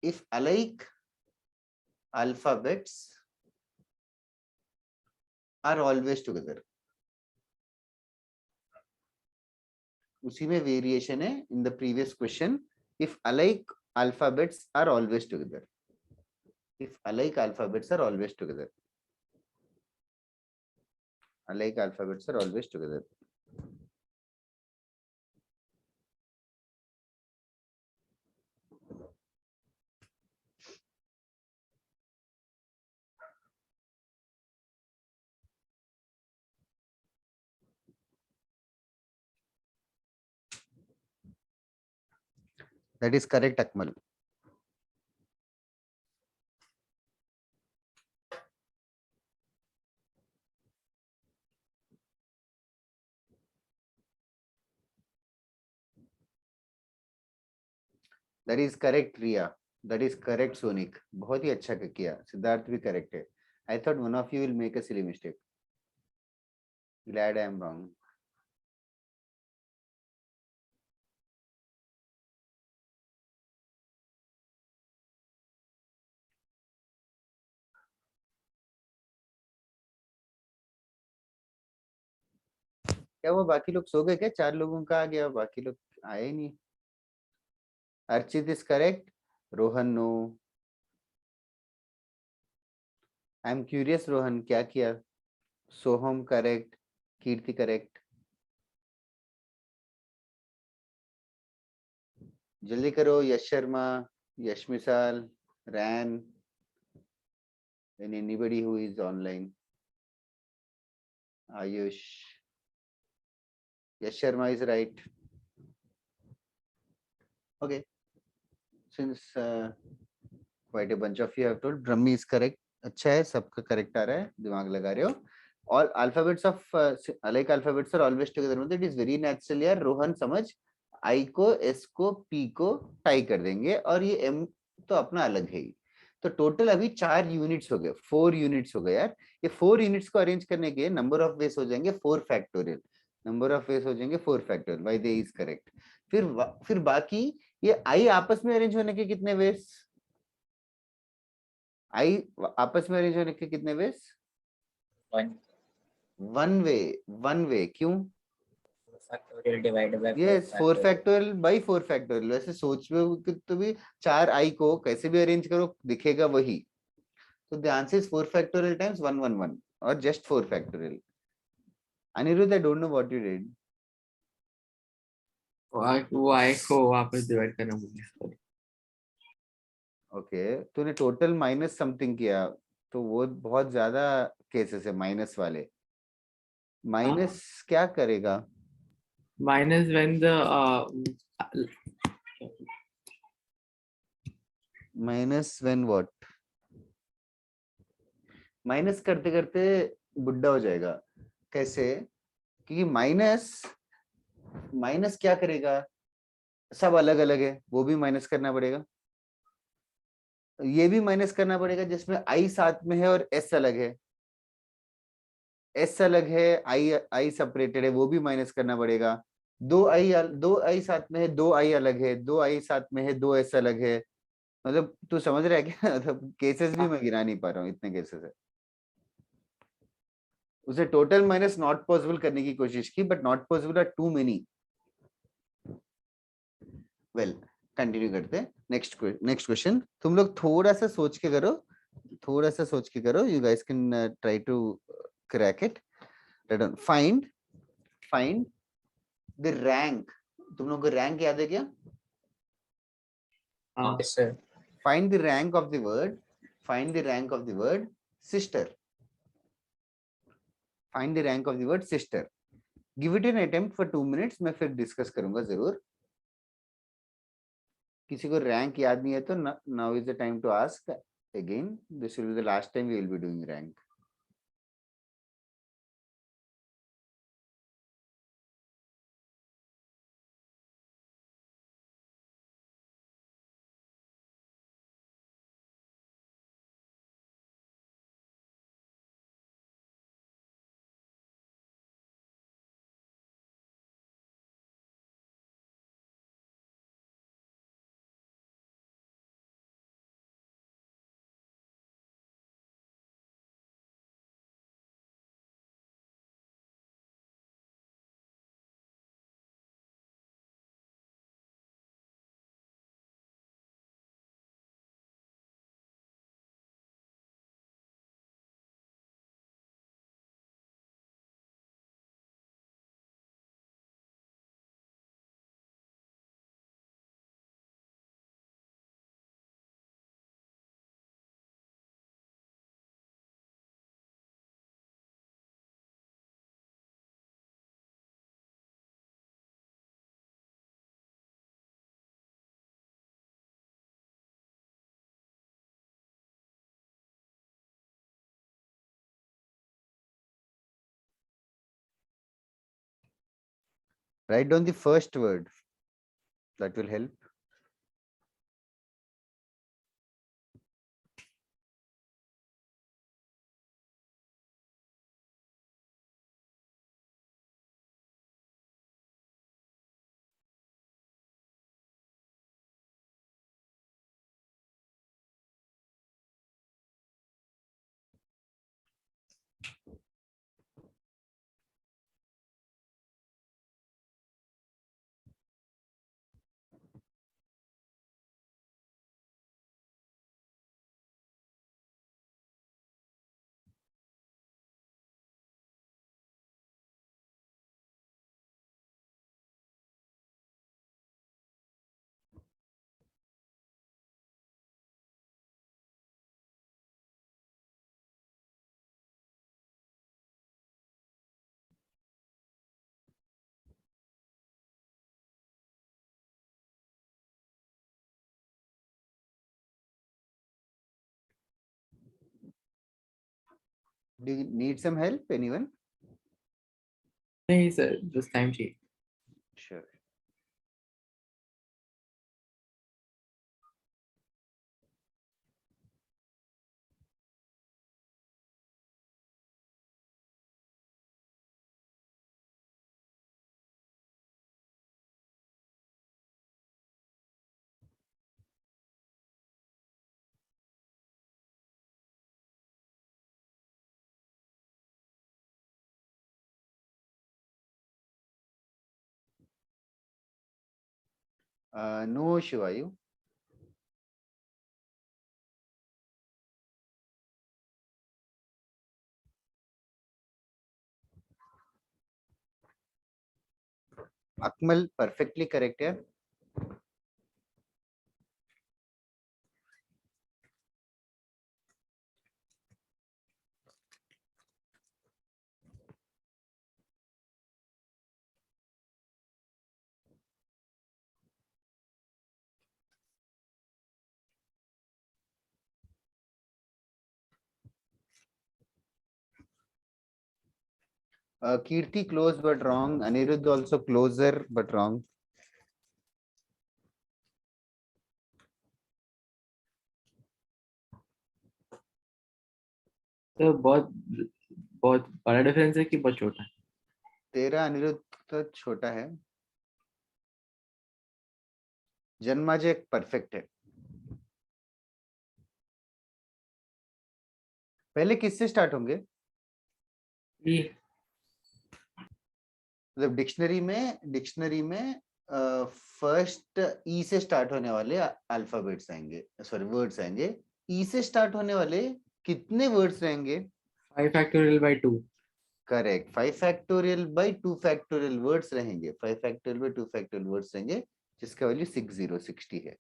If alike alphabets are always together, उसी में वेरिएशन है in the previous question. If alike alphabets are always together, if alike alphabets are always together, alike alphabets are always together. That is correct, Akmal. That is correct, Riya. That is correct, Sonik. बहुत ही अच्छा किया. सिद्धार्थ भी correct है. I thought one of you will make a silly mistake. Glad I am wrong. क्या वो बाकी लोग सो गए क्या? 4 लोगों का आ गया बाकी लोग आए ही नहीं. Archit is correct. Rohan no. I am curious Rohan क्या किया? Soham correct. Kirti correct. जल्दी करो. यश शर्मा, यश मिसाल, Ran, and anybody who is online. Ayush. Yes, Sharma is right. Okay. Since quite a bunch of you have told, Brahmi is correct. अच्छा है, सबका correct आ रहा है, दिमाग लगा रहे हो. All alphabets of like alphabets are always together. मतलब it is very natural यार. रोहन समझ, I को S को P को टाई कर देंगे और ये M तो अपना अलग है ही. तो टोटल अभी 4 यूनिट्स हो गए, 4 यूनिट्स हो गए यार. ये 4 यूनिट्स को अरेंज करने के नंबर ऑफ वेज हो जाएंगे 4 फैक्टोरियल. नंबर ऑफ वेज हो जाएंगे 4 factorial. Why they is correct. फिर बाकी ये I आपस में अरेंज होने के कितने वेज? I आपस में अरेंज होने के कितने वेज? One one way. क्यों? factorial divided by yes, 4 factorial by 4 factorial. वैसे सोच में तो भी 4 I को कैसे भी अरेंज करो दिखेगा वही. तो the answer is 4 factorial times 111 और just 4 factorial. Anirudh, I don't know what you did. वो I को वापस डिवाइड करना भूल गया. ओके, तूने टोटल माइनस समथिंग किया तो वो बहुत ज्यादा केसेस है माइनस वाले. माइनस क्या करेगा? Minus when the minus when what? Minus करते करते बुड्ढा हो जाएगा. कैसे? क्योंकि माइनस क्या करेगा? सब अलग अलग है, वो भी माइनस करना पड़ेगा. ये भी माइनस करना पड़ेगा जिसमें I साथ में है और S अलग है. S अलग है, I सेपरेटेड है, वो भी माइनस करना पड़ेगा. दो I साथ में है, 2 I अलग है, 2 I साथ में है, 2 S अलग है. मतलब तू समझ रहा है क्या? मतलब केसेस भी मैं गिरा नहीं पा रहा हूँ, इतने केसेस है. उसे टोटल माइनस नॉट पॉसिबल करने की कोशिश की, but not possible are too many. Well, continue करते हैं. Next question. तुम लोग थोड़ा सा सोच के करो. You guys can try to crack it. Find the rank. तुम लोग को रैंक याद है क्या? Yes, sir. Find the rank of the word sister. Find the rank of the word sister. Give it an attempt for 2 minutes. मैं फिर discuss करूंगा जरूर. किसी को रैंक याद नहीं है तो now is the time to ask again. This will be the last time we will be doing rank. Write down the first word. That will help. Do you need some help, anyone? नहीं sir, just time चाहिए. Sure. No, Shivayu. Akmal, perfectly correct here. Kirti close but wrong. Anirudh also closer but wrong. तो बहुत बहुत बड़ा difference है कि बहुत छोटा है? तेरा अनिरुद्ध तो छोटा है. जन्माजय परफेक्ट है. पहले किससे स्टार्ट होंगे? ई. मतलब डिक्शनरी में फर्स्ट ई से स्टार्ट होने वाले अल्फाबेट्स आएंगे, सॉरी वर्ड्स आएंगे. ई से स्टार्ट होने वाले कितने वर्ड्स रहेंगे? 5 factorial by 2. Correct. 5 factorial by 2 factorial words रहेंगे. 5 फैक्टोरियल बाय 2 फैक्टोरियल वर्ड्स रहेंगे, जिसका वैल्यू 60 है.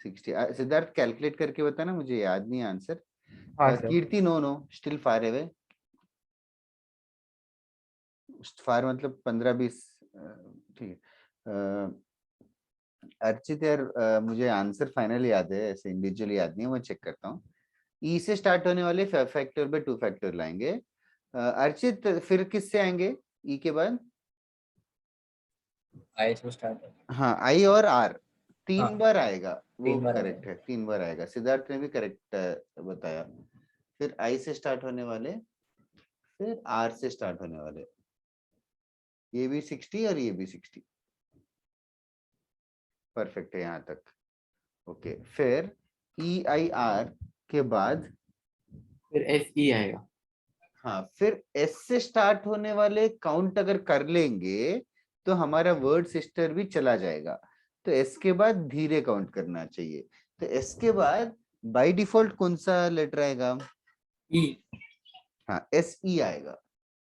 60. सिद्धार्थ कैलकुलेट करके बताना, मुझे याद नहीं आंसर. हाँ सर. कीर्ति नो स्टिल फार अवे. फार मतलब 15-20. ठीक है. अर्चित यार, मुझे आंसर फाइनल याद है, ऐसे इंडिविजुअली याद नहीं है, मैं चेक करता हूँ. ई से स्टार्ट होने वाले फैक्टर बाय 2 फैक्टर लाएंगे. अर्चित फिर किससे आएंगे ई के बाद? आई से स्टार्ट है. हाँ, आई और आर 3 हाँ, बार आएगा. वो 3 बार करेक्ट है, 3 बार आएगा. सिद्धार्थ ने भी करेक्ट बताया. फिर आई से स्टार्ट होने वाले, फिर आर से स्टार्ट होने वाले. ये भी 60 और ये भी 60. परफेक्ट है यहाँ तक. ओके. फिर ई आई आर के बाद फिर एस ई आएगा. हाँ, फिर एस से स्टार्ट होने वाले काउंट अगर कर लेंगे तो हमारा वर्ड सिस्टर भी चला जाएगा. तो एस के बाद धीरे काउंट करना चाहिए. तो एस के बाद बाय डिफॉल्ट कौन सा लेटर आएगा? ई. हाँ, एस ई आएगा.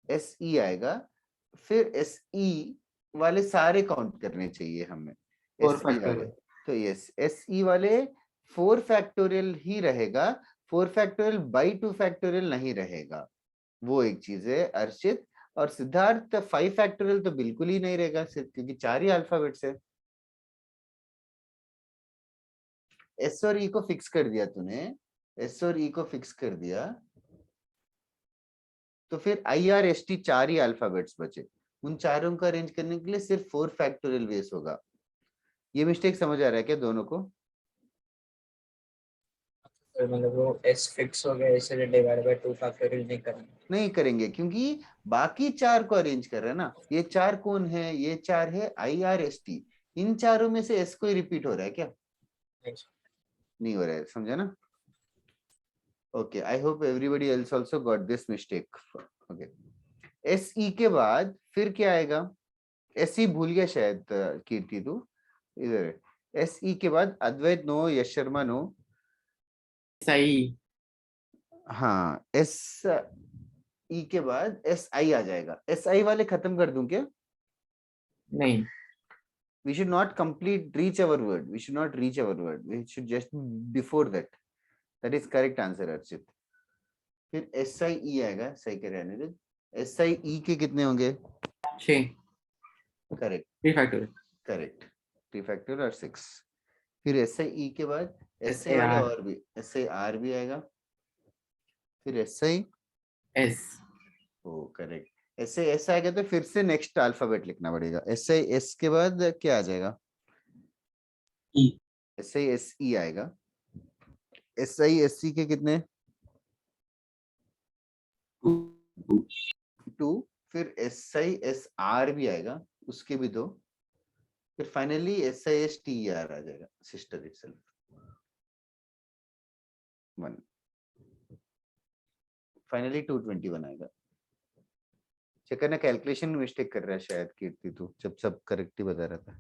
एस ई आएगा. फिर एस ई वाले सारे काउंट करने चाहिए हमें. Four एस ई वाले. factorial. तो यस, एस ई वाले 4 फैक्टोरियल ही रहेगा. 4 फैक्टोरियल बाय 2 फैक्टोरियल नहीं रहेगा. वो एक चीज है. अर्चित और सिद्धार्थ 5 फैक्टोरियल तो बिल्कुल ही नहीं रहेगा, सिर्फ क्योंकि 4 ही अल्फाबेट्स है. एस और ई को फिक्स कर दिया तूने. एस और ई को फिक्स कर दिया, तो फिर I R S T 4 he alphabets बचे. उन चारों को अरेंज करने के लिए सिर्फ 4 फैक्टोरियल वेस होगा. ये मिस्टेक समझ आ रहा है क्या दोनों को? तो मतलब वो एस फिक्स हो गया, इसलिए डिवाइड बाय 2 फैक्टोरियल नहीं करना. नहीं करेंगे, क्योंकि बाकी 4 को अरेंज कर रहे हैं ना. ये 4 कौन है? ये 4 है आई आर एस टी. इन चारों में से एस को ही रिपीट हो रहा है क्या? नहीं हो रहा है. समझा ना? Okay. I hope everybody else also got this mistake. Okay. S E के बाद फिर क्या आएगा? एस ई भूल गया शायद कीर्ति तू. इधर एस ई के बाद अद्वैत नो, यश शर्मा नो. सही. हाँ, एस ई के बाद एस आई आ जाएगा. एस आई वाले खत्म कर दूं क्या? नहीं. We should not reach our word. We should not reach our word. We should just before that. That is correct answer, Archit. फिर एस आई ई आएगा. सही कह रहे हैं अनिरुद्ध. एस आई ई के कितने होंगे? 6. करेक्ट. 3 factorial. करेक्ट. 3 फैक्टर और 6. फिर एस आई ई के बाद एस आई SAR. वाले और भी, एस आई आर भी आएगा. फिर S I S. Oh correct. ऐसे ऐसा आएगा तो फिर से नेक्स्ट अल्फाबेट लिखना पड़ेगा। ऐसे एस के बाद क्या आ जाएगा? E. ऐसे एस ई आएगा। एस आई एस सी के कितने? 2। फिर एस आई एस आर भी आएगा, उसके भी 2। फिर finally S I S T R आ जाएगा, सिस्टर इटसेल्फ 1। फाइनली 221 आएगा। चेक करना, कैलकुलेशन में मिस्टेक कर रहा है शायद कीर्ति, तू जब सब करेक्ट ही बता रहा था।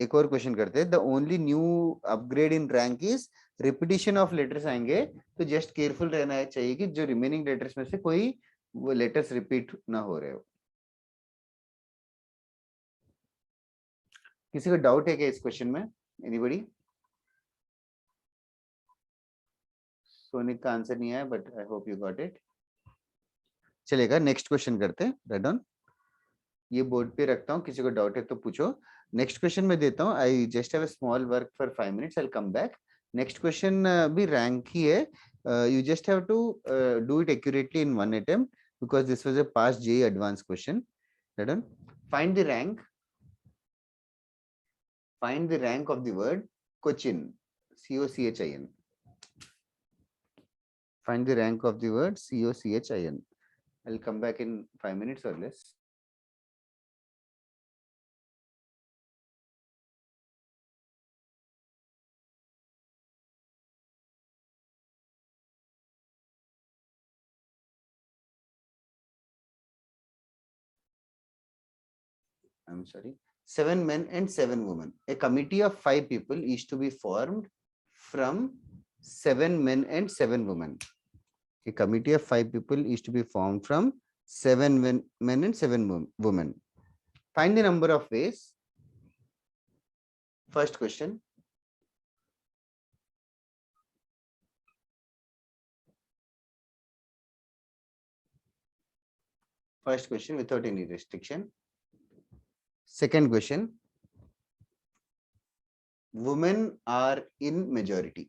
एक और क्वेश्चन करते हैं। The only new upgrade in rank is repetition of letters आएंगे, तो जस्ट केयरफुल रहना चाहिए कि जो रिमेनिंग लेटर्स में से कोई वो लेटर्स रिपीट ना हो रहे हो। किसी को डाउट है क्या इस क्वेश्चन में? एनीबॉडी? सोनिक का आंसर नहीं आया, but I hope you got it. चलेगा, नेक्स्ट क्वेश्चन करते हैं। राइट ऑन, ये बोर्ड पे रखता हूँ, किसी को डाउट है तो पूछो। नेक्स्ट क्वेश्चन मैं देता हूँ। I just have a small work for 5 minutes, I will come back. Next question भी रैंक ही है। You just have to do it accurately in 1 attempt because this was a past JEE advanced question. Right on. Find the rank. Find the rank of the word Cochin. COCHIN. Find the rank of the word COCHIN. I'll come back in 5 minutes or less. I'm sorry. 7 men and 7 women. A committee of 5 people is to be formed from 7 men and 7 women. A committee of 5 people is to be formed from 7 men and 7 women. Find the number of ways. First question. First question without any restriction. Second question. Women are in majority.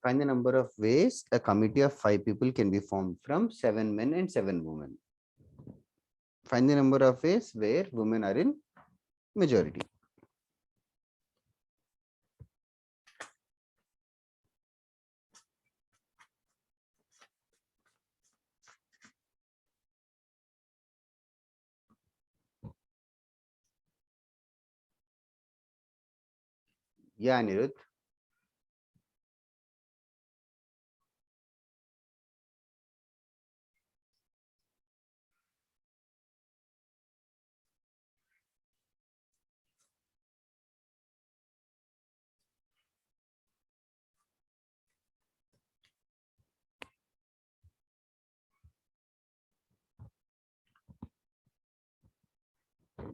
Find the number of ways a committee of 5 people can be formed from 7 men and 7 women. Find the number of ways where women are in majority. Yeah, Anirudh.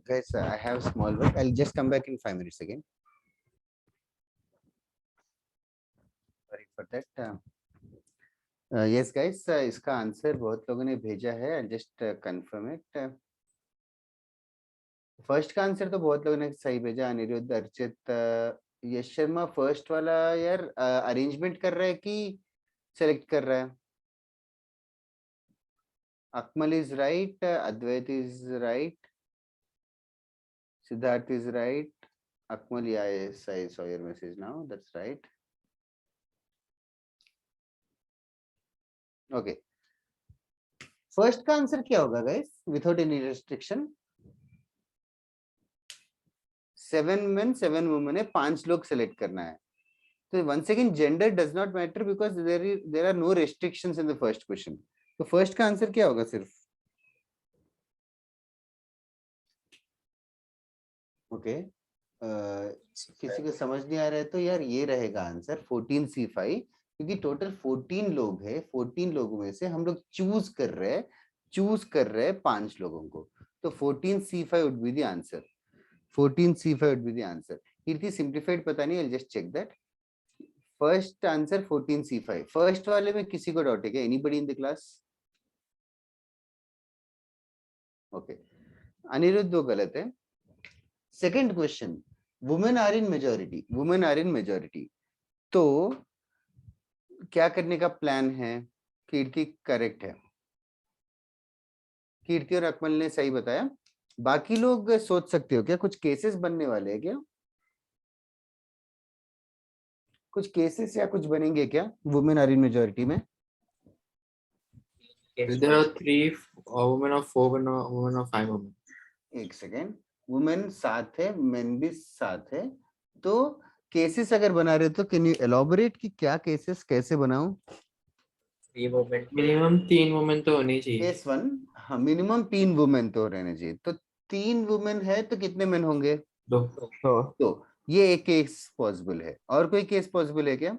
Guys, I have small work. I'll just come back in 5 minutes again. Sorry for that. Yes, guys, इसका answer बहुत लोगों ने भेजा है। I'll just confirm it. First का answer तो बहुत लोगों ने सही भेजा। अनिरुद्ध, अर्चित, यश शर्मा फर्स्ट वाला यार अरेंजमेंट कर रहा है कि सेलेक्ट कर रहा है? Akmal is right, Advait is right, Siddharth is right, Akmal, yes, I saw your message now, that's right. Okay. First का आंसर क्या होगा guys without any restriction? 7 men 7 women है, 5 लोग सेलेक्ट करना है। तो once again gender does not matter because there are no restrictions in the first question. तो first का आंसर क्या होगा सिर्फ? ओके, किसी को समझ नहीं आ रहा है तो यार ये रहेगा आंसर 14C5, क्योंकि टोटल 14 लोग हैं। 14 लोगों में से हम लोग चूज कर रहे हैं 5 लोगों को, तो 14C5 would be the answer. 14C5 would be the answer. Kirti simplified पता नहीं, I'll just check that. First answer 14C5। First वाले में किसी को डाउट है क्या? Anybody in the class? Okay, Anirudh वो गलत है। Second question, women are in majority, women are in majority, तो क्या करने का प्लान है? कीर्ति करेक्ट है, कीर्ति और अकमल ने सही बताया। बाकी लोग सोच सकते हो क्या, कुछ केसेस बनने वाले हैं क्या? कुछ केसेस या कुछ बनेंगे क्या वुमेन आर इन मेजोरिटी में? There are 3 women of 4 women of 5 women. एक सेकेंड, वुमेन 7 है, मेन भी 7 है, तो केसेस अगर बना रहे हो तो कैन यू एलॉबरेट कि क्या केसेस कैसे बनाऊं? 3 women Minimum 3 women तो होनी चाहिए। केस 1, हाँ मिनिमम 3 वुमेन तो रहने चाहिए, तो 3 वुमेन है तो कितने मेन होंगे? 2। तो ये एक केस पॉसिबल है। और कोई केस पॉसिबल है क्या?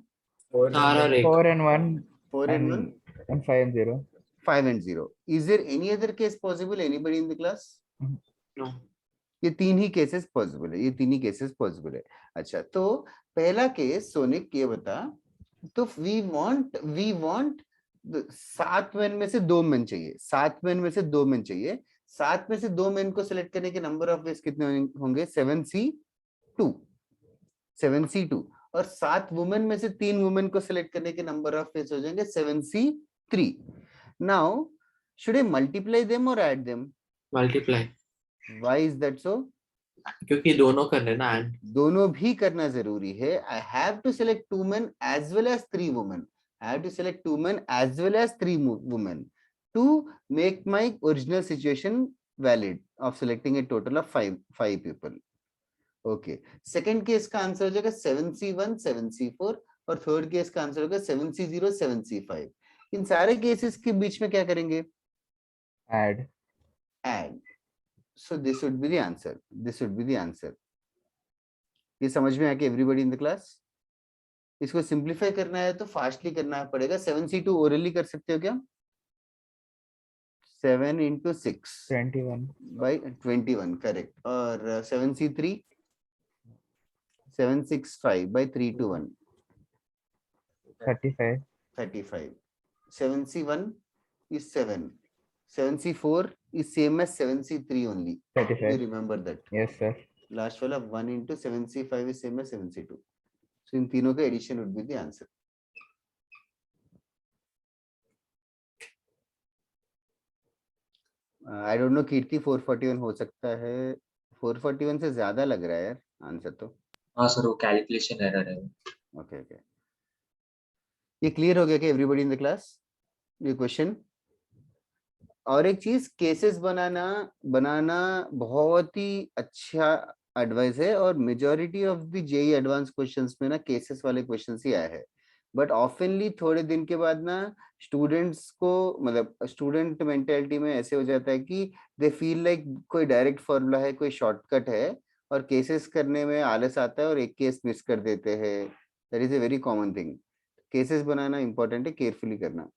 4 4 और 1। 4 and 1 4 and 1, and 5 and 0. 5 and 0. Is there any other case possible? Anybody in the class? No. ये 3 ही केसेस पॉसिबल है, ये 3 ही केसेस पॉसिबल है। अच्छा, तो पहला केस सोनिक ये बता, तो वी वांट 7 मेन में से 2 मेन चाहिए, 7 मेन में से 2 मेन चाहिए। 7 में से 2 मेन को सिलेक्ट करने के नंबर ऑफ वेज कितने होंगे? 7C2, 7C2। और 7 वुमेन में से 3 वुमेन को सिलेक्ट करने के नंबर ऑफ वेज हो जाएंगे 7C3। Now should I multiply them और add them? Multiply, why is that so? क्योंकि दोनों करने ना and। दोनों भी करना जरूरी है। I have to select 2 men as well as 3 women. I have to select 2 men as well as 3 women to make my original situation valid of selecting a total of 5 people. Okay. Second case का answer हो जाएगा 7C1, 7C4 और third case का answer होगा 7C0, 7C5। इन सारे cases के बीच में क्या करेंगे? Add. Add. So this would be the answer. This would be the answer. ये समझ में आके everybody in the class? इसको सिंप्लीफाई करना है तो फास्टली करना पड़ेगा। 7C2 ओरली कर सकते हो क्या? 7 into 6 21. by 21, correct. और 7C3 765 by 3 to 1 35. 35। 7C1 is 7, 7C4 is same as 7C3 only. 35. You remember that. Yes, sir. Last वाला 1 into 7C5 is same as 7C2. So इन तीनों का addition would be the answer. I don't know, Kirti 441 हो सकता है, 441 से ज्यादा लग रहा है यार आंसर तो। हाँ सर, वो कैलकुलेशन एरर है। ओके ओके, ये क्लियर हो गया कि एवरीबॉडी इन द क्लास ये क्वेश्चन? और एक चीज, केसेस बनाना बहुत ही अच्छा एडवाइस है, और majority of the JEE advanced questions में ना केसेस वाले क्वेश्चंस ही आए हैं। बट ऑफनली थोड़े दिन के बाद ना स्टूडेंट्स को, मतलब स्टूडेंट मेंटेलिटी में ऐसे हो जाता है कि दे फील लाइक कोई डायरेक्ट फॉर्मूला है, कोई शॉर्टकट है, और केसेस करने में आलस आता है और एक केस मिस कर देते हैं। That is a very common thing. Cases banana important है, केयरफुली करना।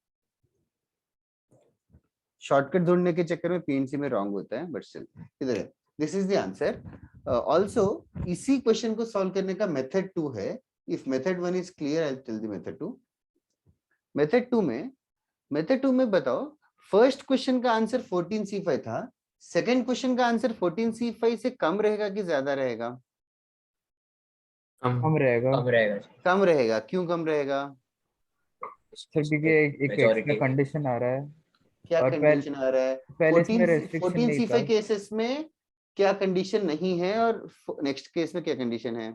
शॉर्टकट ढूंढने के चक्कर में पीएनसी में रॉन्ग होता है, बट स्टिल इधर है। This is the answer. Also इसी क्वेश्चन को सॉल्व करने का मेथड 2 है। If method 1 is clear, I tell the method 2। Method 2 में बताओ, फर्स्ट क्वेश्चन का आंसर 14C5 था, सेकंड क्वेश्चन का आंसर 14C5 से कम रहेगा कि ज्यादा रहेगा? कम रहेगा। कम रहेगा। कम रहेगा। क्यों कम रहेगा? सर क्योंकि एक एक्स्ट्रा कंडीशन आ रहा है। क्या और कंडीशन आ रहा है? पहले इसमें restriction नहीं 14C5 था। केसेस में क्या कंडीशन नहीं है, और नेक्स्ट केस में क्या कंडीशन है?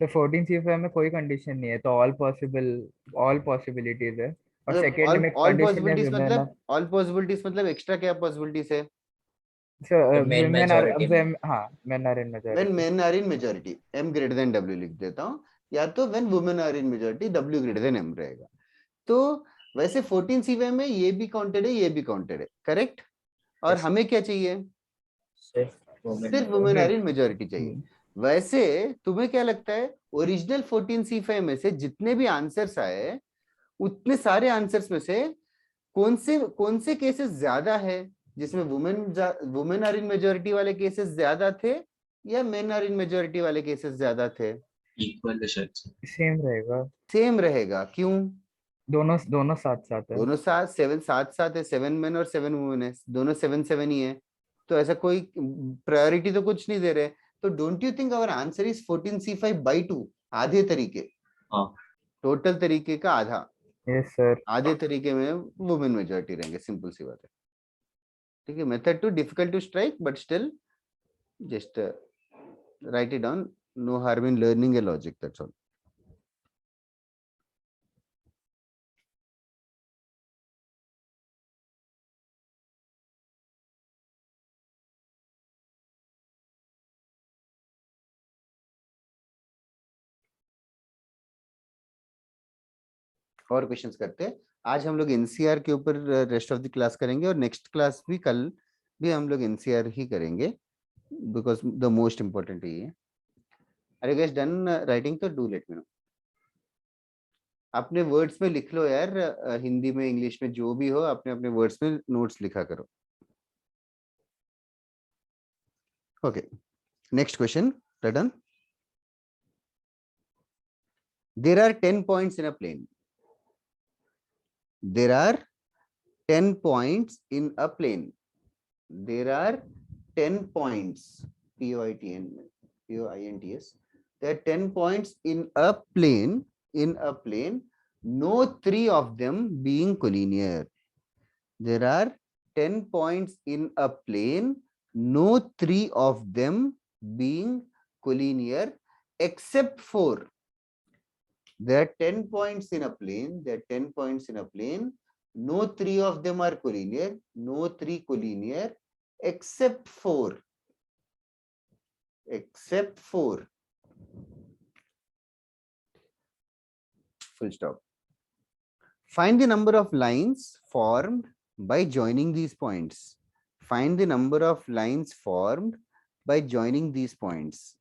तो 14C5 में कोई कंडीशन नहीं है, तो ऑल पॉसिबिलिटीज है। और सेकंड में ऑल कंडीशन है पॉसिबिलिटीज women मतलब, ऑल पॉसिबिलिटीज मतलब एक्स्ट्रा क्या पॉसिबिलिटीज है? men women are majority. हाँ, men are in majority. When men are in majority, m greater than w लिख देता हूँ, या तो when women are in majority, w greater than m रहेगा। तो वैसे 14C5 में ये भी काउंटेड है, ये भी काउंटेड है, करेक्ट? और Yes. हमें क्या चाहिए? सिर्फ वुमेन आर इन मेजोरिटी चाहिए। वैसे तुम्हें क्या लगता है, ओरिजिनल 14C5 में से जितने भी आंसर्स आए, उतने सारे आंसर्स में से कौन से केसेस ज्यादा है, जिसमें वुमेन आर इन मेजोरिटी वाले केसेस ज्यादा थे, या मेन आर इन मेजोरिटी वाले केसेस ज्यादा थे? इक्वल शायद से। सेम रहेगा। सेम रहेगा। क्यों? दोनों साथ साथ है। दोनों साथ 7 है, 7 मेन और 7 वुमेन है, दोनों 7 7 ही है, तो ऐसा कोई प्रायोरिटी तो कुछ नहीं दे रहे, तो don't you think our answer is 14c5/2, आधे तरीके, हाँ। टोटल तरीके का आधा, यस सर। आधे तरीके में वुमेन मेजॉरिटी रहेंगे, सिंपल सी बात है। ठीक है, method two difficult to strike but still just write it down, no harm in learning a logic, that's all. और क्वेश्चंस करते हैं। आज हम लोग एनसीआर के ऊपर रेस्ट ऑफ द क्लास करेंगे और नेक्स्ट क्लास भी कल भी हम लोग एनसीआर ही करेंगे, बिकॉज द मोस्ट इम्पोर्टेंट ये है। अरे गाइस डन राइटिंग, तो डू लेट मी नो। अपने वर्ड्स में लिख लो यार, हिंदी में इंग्लिश में जो भी हो, अपने अपने वर्ड्स में नोट्स लिखा करो। Okay, next question, done. There are 10 points in a plane. There are 10 points in a plane. There are 10 points. P-O-I-N-T-S. There are 10 points in a plane. In a plane, no 3 of them being collinear. There are 10 points in a plane. No 3 of them being collinear, except for. There are 10 points in a plane. There are 10 points in a plane. No 3 of them are collinear. No 3 collinear, except for. Except for. Full stop. Find the number of lines formed by joining these points. Find the number of lines formed by joining these points.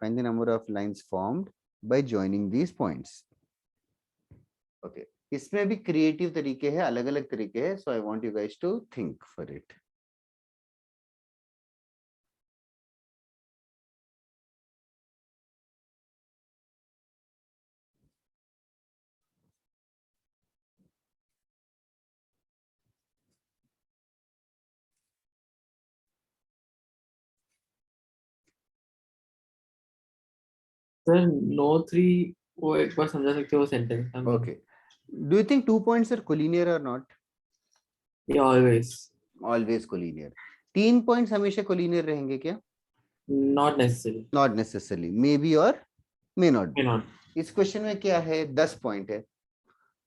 Find the number of lines formed by joining these points. Okay, इसमें भी creative तरीके हैं, अलग अलग तरीके हैं, so I want you guys to think for it. Sir no 3 वो एक बार समझा सकते हो sentence? Okay, do you think 2 points are collinear or not? Yeah, always. Always collinear. 3 points हमेशा collinear रहेंगे क्या? Not necessarily. Not necessarily. Maybe or may not be. May not. इस क्वेश्चन में क्या है, 10 पॉइंट है,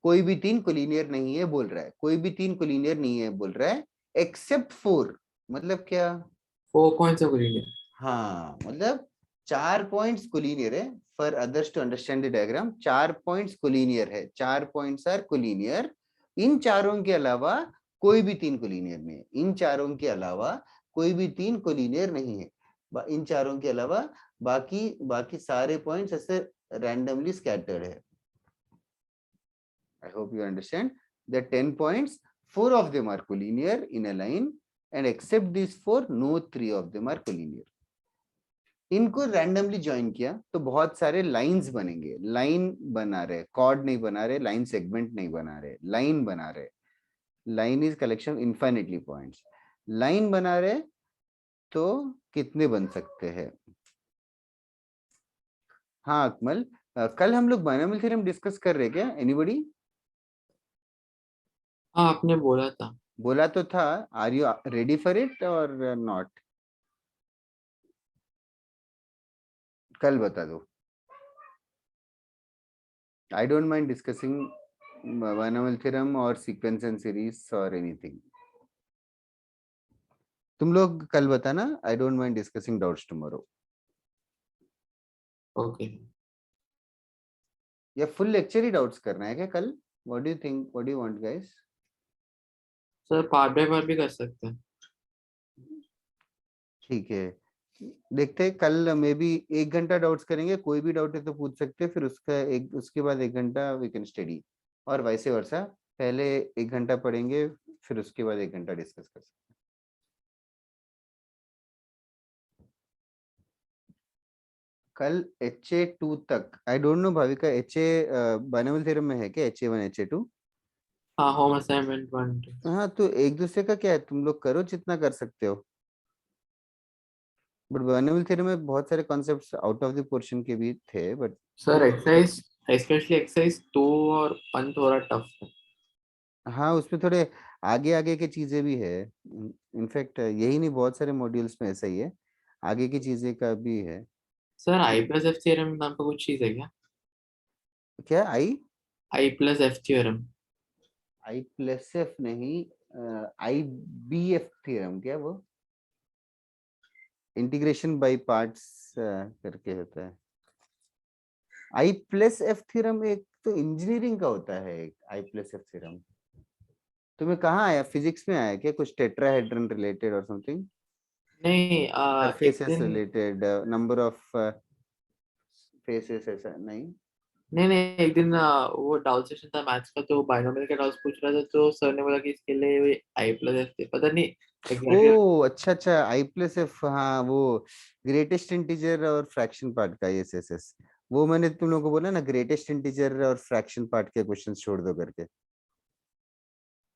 कोई भी 3 कोलिनियर नहीं है बोल रहा है, कोई भी 3 कोलिनियर नहीं है बोल रहा है, एक्सेप्ट 4, मतलब क्या? 4 points are collinear. हाँ, मतलब 4 पॉइंट्स कोलिनियर है। For others to understand the diagram, 4 points collinear है, 4 पॉइंट्स आर कोलिनियर। इन चारों के अलावा कोई भी 3 कोलिनियर नहीं है। इन चारों के अलावा कोई भी 3 कोलिनियर नहीं है। इन चारों के अलावा बाकी सारे पॉइंट्स ऐसे रैंडमली स्कैटर्ड है। I hope you understand that 10 points, 4 of them are collinear in a line, and except these 4, no 3 of them are collinear. इनको रैंडमली ज्वाइन किया तो बहुत सारे लाइंस बनेंगे। लाइन बना रहे, कॉर्ड नहीं बना रहे, लाइन सेगमेंट नहीं बना रहे, लाइन बना रहे। Line is collection infinitely points. Line बना रहे तो कितने बन सकते हैं? हाँ अकमल, कल हम लोग बायनॉमियल थ्योरम डिस्कस कर रहे क्या? एनीबॉडी? हाँ आपने बोला था। बोला तो था। Are you ready for it और नॉट? कल बता दो। I don't mind discussing binomial theorem और सीक्वेंस एंड सीरीज और एनीथिंग। तुम लोग कल बताना। I don't mind discussing doubts tomorrow. Okay. या फुल लेक्चर ही डाउट्स करना है क्या कल? What do you think, what do you want guys? Sir part by part भी कर सकते हैं। ठीक है, देखते हैं कल। मे बी 1 घंटा डाउट्स करेंगे, कोई भी डाउट है तो पूछ सकते हैं, फिर उसके बाद 1 घंटा वी कैन स्टडी, और वैसे वर्सा। पहले 1 घंटा पढ़ेंगे, फिर उसके बाद 1 घंटा डिस्कस कर सकते हैं। कल HA2 तक। आई don't no Bhavika, HA binomial theorem में है क्या? HA1 HA2 हाँ होम असाइनमेंट 1 हाँ तो एक दूसरे का क्या है, तुम लोग करो जितना कर सकते हो, बट बर्नौली थ्योरम में बहुत सारे concepts out of the portion के भी थे, but sir exercise specially exercise 2 और 1 थोड़ा टफ है। हाँ उसमें थोड़े आगे आगे की चीजें भी है। इनफैक्ट यही नहीं, बहुत सारे मॉड्यूल्स में ऐसा ही है, आगे की चीजें का भी है। Sir I plus F theorem नाम का कुछ चीज है क्या? क्या आई? आई प्लस एफ थ्योरम। आई प्लस एफ नहीं, आई बी एफ थ्योरम क्या वो, इंटीग्रेशन बाय पार्ट्स करके होता है। आई प्लस एफ थ्योरम एक तो इंजीनियरिंग का होता है, एक आई प्लस एफ थ्योरम तुम्हें कहाँ आया, फिजिक्स में आया क्या कुछ, टेट्राहेड्रन रिलेटेड और समथिंग, नहीं एक सरफेसेस दिन रिलेटेड, नंबर ऑफ फेसेस, ऐसा नहीं? नहीं एक दिन वो डाउट सेशन था मैथ्स का, तो बायनोमियल का डाउट पूछ रहा था, तो सर ने बोला कि इसके लिए आई प्लस एफ थे, पता नहीं एग्जैक्टली। ओ अच्छा अच्छा, आई प्लस एफ, हाँ वो ग्रेटेस्ट इंटीजर और फ्रैक्शन पार्ट का, यस यस यस, वो मैंने तुम लोगों को बोला ना, ग्रेटेस्ट इंटीजर और फ्रैक्शन पार्ट के क्वेश्चंस छोड़ दो करके।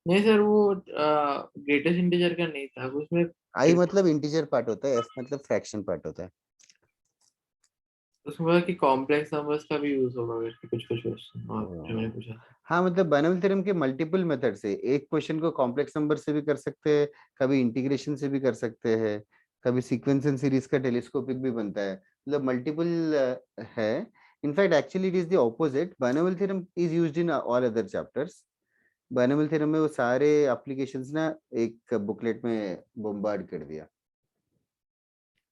नहीं सर वो ग्रेटेस्ट इंटीजर का नहीं था उसमें। आई मतलब इंटीजर पार्ट होता है, एफ मतलब फ्रैक्शन पार्ट होता है। उसमें बोला कि कॉम्प्लेक्स नंबर्स का भी यूज होगा करके कुछ कुछ क्वेश्चन और जो मैंने ओ, पूछा। हाँ मतलब बायनोमियल थ्योरम के मल्टीपल मेथड से, एक क्वेश्चन को कॉम्प्लेक्स नंबर से भी कर सकते हैं, कभी इंटीग्रेशन से भी कर सकते हैं, कभी सीक्वेंस एंड सीरीज का टेलीस्कोपिक भी बनता है, मतलब मल्टीपल है। In fact actually it is the opposite, binomial theorem is used in all other chapters. Binomial theorem में वो सारे एप्लीकेशंस ना एक बुकलेट में बॉम्बार्ड कर दिया।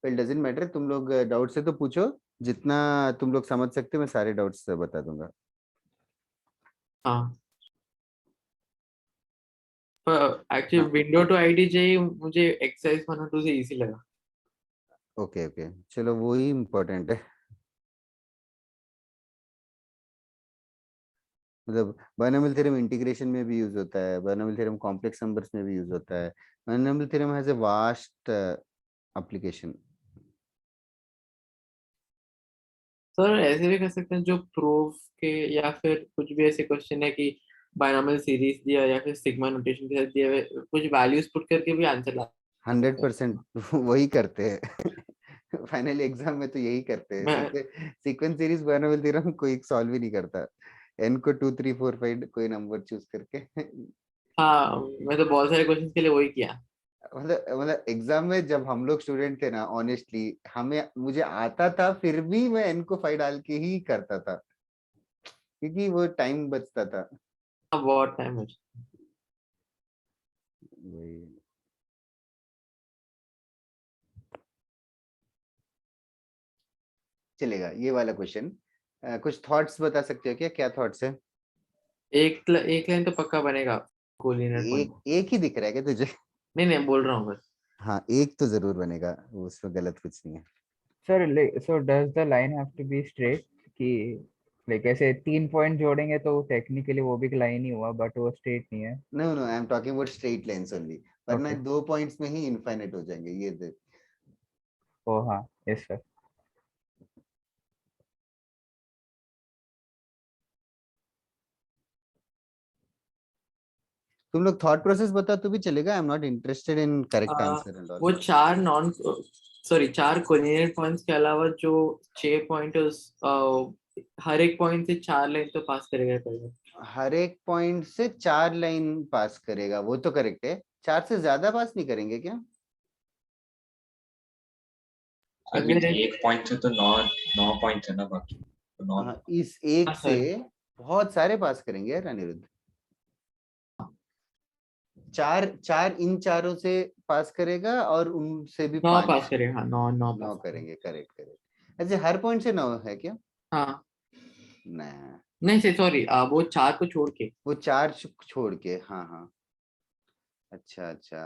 वेल डजंट मैटर, तुम लोग डाउट से तो पूछो, जितना तुम लोग समझ सकते हो मैं सारे डाउट्स बता दूंगा। हाँ पर एक्चुअली विंडो टू आईडीजे मुझे एक्सरसाइज 1 और 2 से इजी लगा। ओके ओके, चलो वो ही इम्पोर्टेंट है। मतलब बायनोमियल थ्योरम इंटीग्रेशन में भी यूज होता है, बायनोमियल थ्योरम कॉम्प्लेक्स नंबर्स में भी यूज होता है, binomial theorem has a vast application. Sir ऐसे भी कर सकते हैं जो प्रूफ के, या फिर कुछ भी ऐसे क्वेश्चन है कि बायनोमियल सीरीज दिया या फिर सिग्मा नोटेशन के साथ दिए हुए कुछ वैल्यूज पुट करके भी आंसर ला सकते हैं। 100% वही करते हैं फाइनल एग्जाम में तो यही करते हैं, मैं सीक्वेंस सीरीज बायनोमियल थ्योरम कोई सॉल्व ही नहीं करता, एन को 2 3 4 5 कोई नंबर चूज करके हाँ मैं तो बहुत सारे क्वेश्चन के लिए वही किया। मतलब एग्जाम में जब हम लोग स्टूडेंट थे ना, ऑनेस्टली हमें मुझे आता था, फिर भी मैं एन को 5 डाल के ही करता था, क्योंकि वो टाइम बचता था। हाँ बहुत टाइम है। वही चलेगा ये वाला क्वेश्चन। कुछ थॉट्स बता सकते हो क्या, क्या थॉट्स है? एक लाइन तो पक्का बनेगा कोलिनियर पॉइंट। एक ही दिख रहा है क्या तुझे? नहीं बोल रहा हूँ बस। हाँ एक तो जरूर बनेगा, वो उसमें गलत कुछ नहीं है। Sir so does the line have to be straight कि लाइक ऐसे 3 पॉइंट जोड़ेंगे तो टेक्निकली वो भी एक लाइन ही हुआ बट वो स्ट्रेट नहीं है। No no, I am talking about straight lines only, वरना ओके। 2 पॉइंट्स में ही इनफाइनाइट हो जाएंगे ये देख। ओ हाँ, यस सर। तुम लोग थॉट प्रोसेस बताओ तो भी चलेगा, I am not interested in correct ah, answer and all. वो चार नॉन सॉरी 4 कोलिनियर पॉइंट्स के अलावा जो 6 पॉइंट हर एक पॉइंट से 4 लाइन तो पास करेगा पहले। हर एक पॉइंट से 4 लाइन पास करेगा, वो तो करेक्ट है, 4 से ज्यादा पास नहीं करेंगे क्या? अभी अगर एक एक पॉइंट से तो 9 पॉइंट है ना, बाकी तो 9। हाँ, इस एक हाँ, से सर बहुत सारे पास करेंगे यार अनिरुद्ध, चार चार इन चारों से पास करेगा और उनसे भी 9 पास 5 करेगा, हाँ 9 9 पास करेंगे, करेक्ट करेक्ट। अच्छा हर पॉइंट से 9 है क्या? हाँ ना, नहीं से सॉरी वो 4 को छोड़ के। वो 4 छोड़ के, हाँ हाँ, अच्छा अच्छा।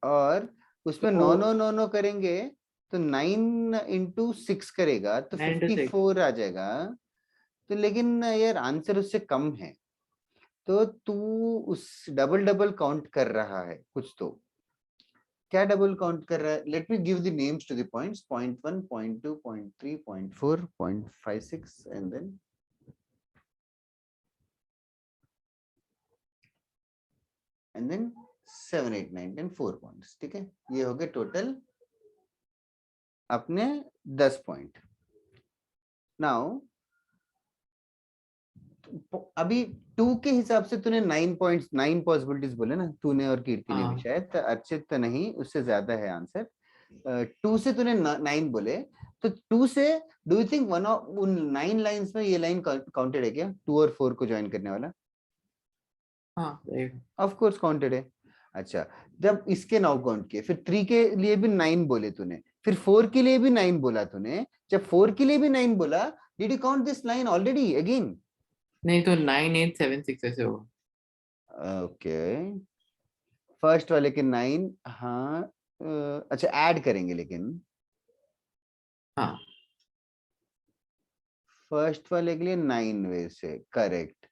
और उसमें तो 9 9 9 9 करेंगे तो 9 into 6 करेगा तो 9 to 6 54 आ जाएगा। तो लेकिन यार आंसर उससे कम है, तो तू उस डबल डबल काउंट कर रहा है कुछ तो, क्या डबल काउंट कर रहा है? Let me give the names to the points, point 1 point 2 point 3 point 4 point 5 6 and then and then 7 8 9 10 4 points. ठीक है, ये हो गए टोटल अपने 10 पॉइंट। नाउ अभी 2 के हिसाब से तूने 9 पॉइंट्स 9 पॉसिबिलिटीज बोले ना, तूने और कीर्ति ने भी, हाँ। शायद अर्चित तो नहीं, उससे ज्यादा है आंसर। 2 से तूने 9 बोले, तो 2 से do you think one of उन 9 लाइंस में ये लाइन काउंटेड है क्या, 2 और 4 को ज्वाइन करने वाला? हाँ ऑफ कोर्स काउंटेड है। अच्छा, जब इसके 9 काउंट किए, फिर 3 के लिए भी 9 बोले तूने, फिर 4 के लिए भी 9 बोला तूने, जब 4 के लिए भी 9 बोला, did you count this line already again? नहीं, तो 9 8 7 6 ऐसे होगा। ओके, फर्स्ट वाले के 9, हाँ अच्छा ऐड करेंगे, लेकिन हाँ फर्स्ट वाले के लिए 9 वे से करेक्ट,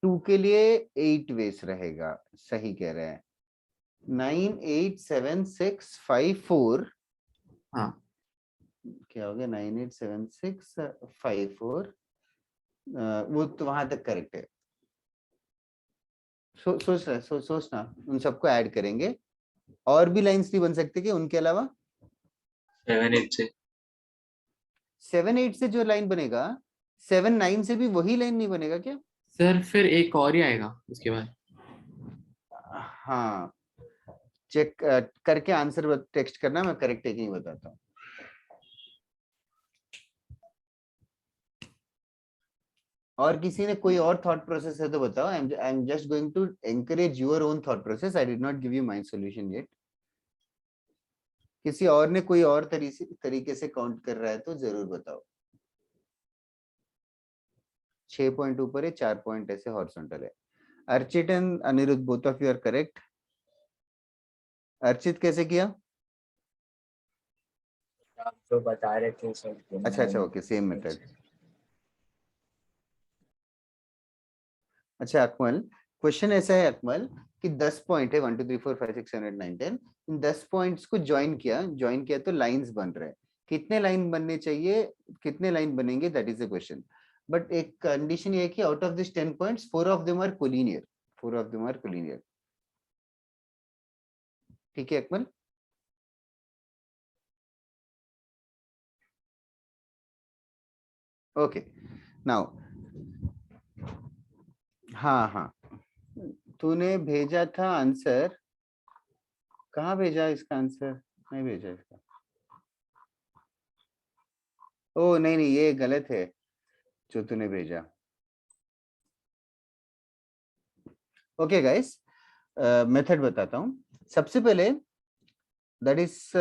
2 के लिए 8 वेस रहेगा, सही कह रहे हैं। 9 8 7 6 5 4, हाँ क्या हो गया, 9 8 7 6 5 4, वो तो वहां तक करेक्ट है। सोचना उन सबको ऐड करेंगे, और भी लाइंस नहीं बन सकते कि उनके अलावा? 7 8 से 7 8 से जो लाइन बनेगा, 7 9 से भी वही लाइन नहीं बनेगा क्या? सर, फिर एक और ही आएगा उसके बाद। हाँ, चेक करके आंसर टेक्स्ट करना, मैं करेक्ट है कि नहीं बताता हूँ। और किसी ने कोई और थॉट प्रोसेस है तो बताओ। I am just going to encourage your own thought process, I did not give you my solution yet. किसी और ने कोई और तरीके से काउंट कर रहा है तो जरूर बताओ। 6 पॉइंट ऊपर है, 4 पॉइंट ऐसे हॉरिजॉन्टल है। Archit and Anirudh, both of you are correct. Archit कैसे किया? आप जो बता रहे थे सर। अच्छा ओके, सेम मेथड। अच्छा अकमल, क्वेश्चन ऐसा है अकमल कि 10 पॉइंट है, 1 2 3 4 5 6 7 8 9 10, इन 10 पॉइंट्स को ज्वाइन किया तो लाइंस बन रहे हैं। कितने लाइन बनने चाहिए, कितने लाइन बनेंगे, that is the question. But एक कंडीशन ये है कि out of this 10 points 4 of them are collinear, 4 of them are collinear. ठीक है अकमल? ओके, नाउ हाँ तूने भेजा था आंसर, कहाँ भेजा इसका आंसर? नहीं भेजा इसका, ओ नहीं ये गलत है जो तूने भेजा। ओके गाइस, मेथड बताता हूँ। सबसे पहले दैट इज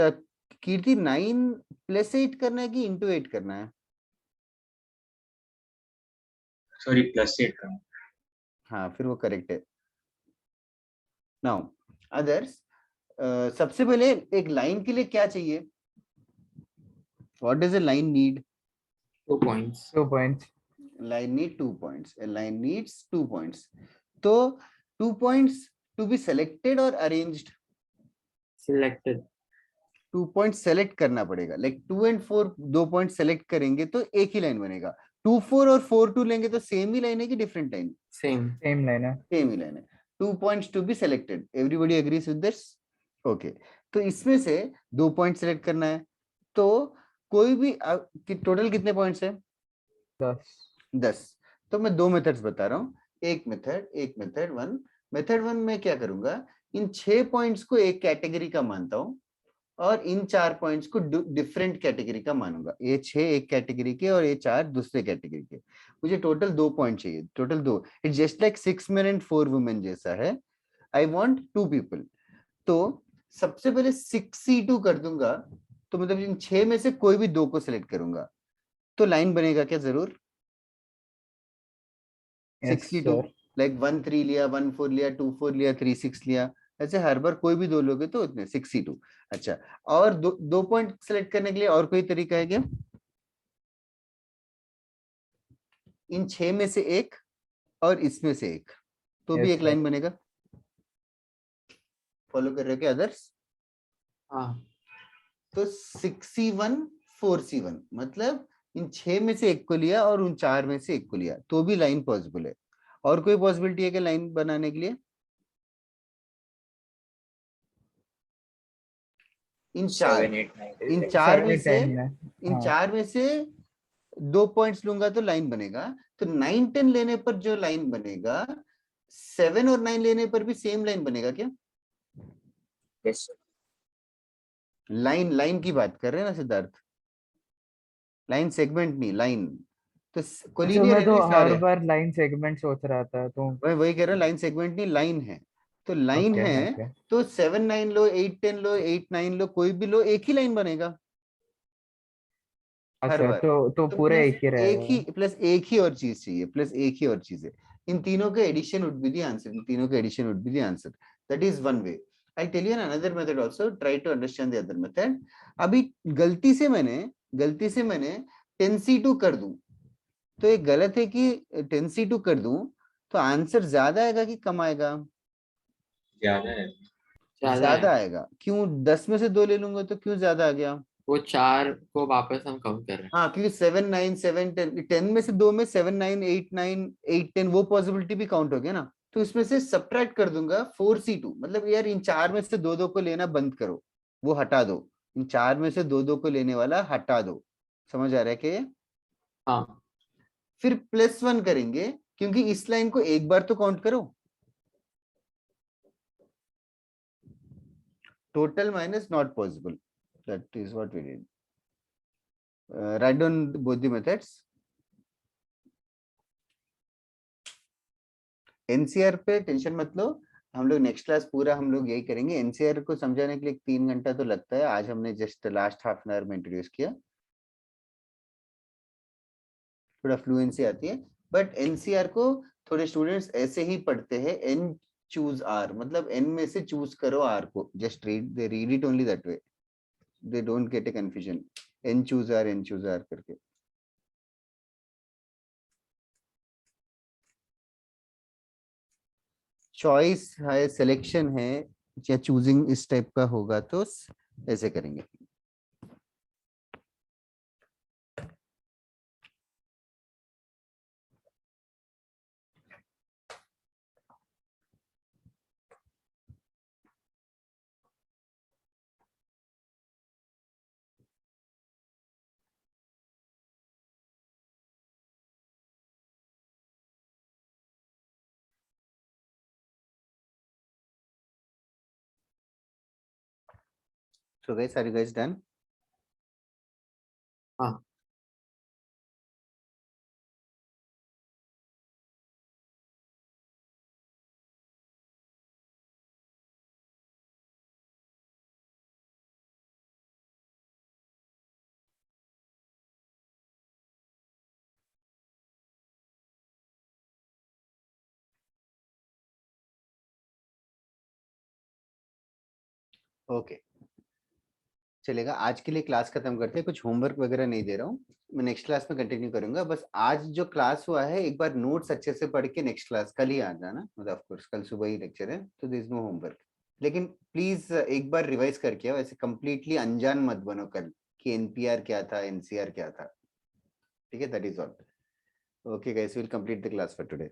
कीर्ति 9 + 8 करना है कि इंटू 8 करना है? सॉरी, +8 का। हाँ फिर वो करेक्ट है। नाउ अदर्स, सबसे पहले एक लाइन के लिए क्या चाहिए? What does a line need? 2 points। 2 points. Line need 2 points. A line needs 2 points. तो 2 points to be selected or arranged? Selected। 2 points select करना पड़ेगा, like 2 and 4 2 points select करेंगे तो एक ही लाइन बनेगा। 2 4 और 4 2 लेंगे तो सेम ही लाइन है कि different line? Same। Same line है. सेम ही लाइन है। 2 points to be selected. Everybody agrees with this? Okay. तो इसमें से 2 points select करना है, तो कोई भी टोटल कितने पॉइंट्स है? 10। तो मैं 2 मेथड्स बता रहा हूँ, एक मेथड 1। मेथड 1 में क्या करूंगा, इन 6 पॉइंट्स को एक कैटेगरी का मानता हूँ और इन 4 पॉइंट्स को डिफरेंट कैटेगरी का मानूंगा। ये 6 एक कैटेगरी के और ये 4 दूसरे कैटेगरी के। मुझे टोटल 2 पॉइंट चाहिए, total 2। It's just like 6 men and 4 women जैसा है। I want 2 people। तो सबसे पहले 6C2 कर दूंगा, तो मतलब इन 6 में से कोई भी 2 को सिलेक्ट करूंगा, तो लाइन बनेगा क्या? जरूर 6C2, लाइक 1 3 लिया, 1 4 लिया, 2 4 लिया, 3 6 लिया, ऐसे हर बार कोई भी 2 लोगे तो उतने 6C2। अच्छा, और 2 पॉइंट सेलेक्ट करने के लिए और कोई तरीका है क्या? इन 6 में से एक और इसमें से एक, तो भी एक लाइन बनेगा। फॉलो कर रहे हो क्या अदर्स? हाँ। तो 6C1 4C1, मतलब इन 6 में से एक को लिया और उन 4 में से एक को लिया, तो भी लाइन पॉसिबल है। और कोई पॉसिबिलिटी है कि लाइन बनाने के लिए? इन चार 7, 8, 9. इन चार में 7, से 10 में इन हाँ चार में से 2 पॉइंट्स लूंगा तो लाइन बनेगा। तो 9, 10 लेने पर जो लाइन बनेगा 7 और 9 लेने पर भी सेम लाइन बनेगा क्या? Yes, sir. लाइन की बात कर रहे हैं ना सिद्धार्थ, लाइन सेगमेंट नहीं, लाइन। तो अच्छा कोलिनियर मैं है तो ना हर सारे, बार लाइन सेगमेंट सोच रहा था तो वही कह रहा हूँ, लाइन सेगमेंट नहीं, लाइन है। तो लाइन ओके है ओके तो 7, 9 लो, 8, 10 लो, 8, 9 लो, कोई भी लो, एक ही लाइन बनेगा हर अच्छा बार। तो तो पूरा एक ही रहेगा प्लस एक ही और चीज चाहिए, प्लस एक ही और चीज है। इन तीनों के addition would be the answer, इन तीनों के addition would be the answer. That is one way. I tell you another method also, try to understand the other method. अभी गलती से मैंने 10C2 कर दूं, तो ये गलत है कि 10C2 कर दूं तो आंसर ज्यादा आएगा कि कम आएगा? ज्यादा है. ज्यादा ज्यादा है, आएगा। क्यों? 10 में से 2 ले लूंगा तो क्यों ज्यादा आ गया? वो 4 को वापस हम कम कर रहे हैं। हाँ, क्योंकि 7, 9, 7, 10, 10 में से 2 में 7, 9, 8, 9, 8, 10 वो पॉसिबिलिटी भी काउंट हो गया ना। तो इसमें से सब्ट्रैक्ट कर दूंगा 4C2। मतलब यार इन चार में से 2 को लेना बंद करो, वो हटा दो। इन चार में से 2 को लेने वाला हटा दो। समझ आ रहा है कि? हाँ, फिर +1 करेंगे, क्योंकि इस लाइन को एक बार तो काउंट करो। Total minus not possible, that is what we did. write down both the methods. NCR पे टेंशन मत लो, हम लोग नेक्स्ट क्लास पूरा हम लोग यही करेंगे। एनसीआर को समझाने के लिए 3 घंटा तो लगता है, आज हमने just last half an hour में इंट्रोड्यूस किया, थोड़ा फ्लुएंसी आती है। बट एनसीआर को थोड़े स्टूडेंट्स ऐसे ही पढ़ते हैं, एन चूज आर, मतलब एन में से चूज करो आर को, just read it only that way, they don't get a confusion, N choose R करके। चॉइस है, सिलेक्शन है, या चूजिंग इस टाइप का होगा तो ऐसे करेंगे। So guys, are you guys done? हाँ, ओके, चलेगा। आज के लिए क्लास खत्म करते हैं, कुछ होमवर्क वगैरह नहीं दे रहा हूँ, मैं नेक्स्ट क्लास में कंटिन्यू करूंगा। बस आज जो क्लास हुआ है एक बार नोट्स अच्छे से पढ़ के नेक्स्ट क्लास कल ही आ जाना, मतलब ऑफ कोर्स कल सुबह ही लेक्चर है तो देयर इज नो होमवर्क। लेकिन प्लीज एक बार रिवाइज करके आओ, ऐसे कंप्लीटली अनजान मत बनो कल कि एनपीआर क्या था, एनसीआर क्या था। ठीक है, that is all. Okay guys, will complete the class for today.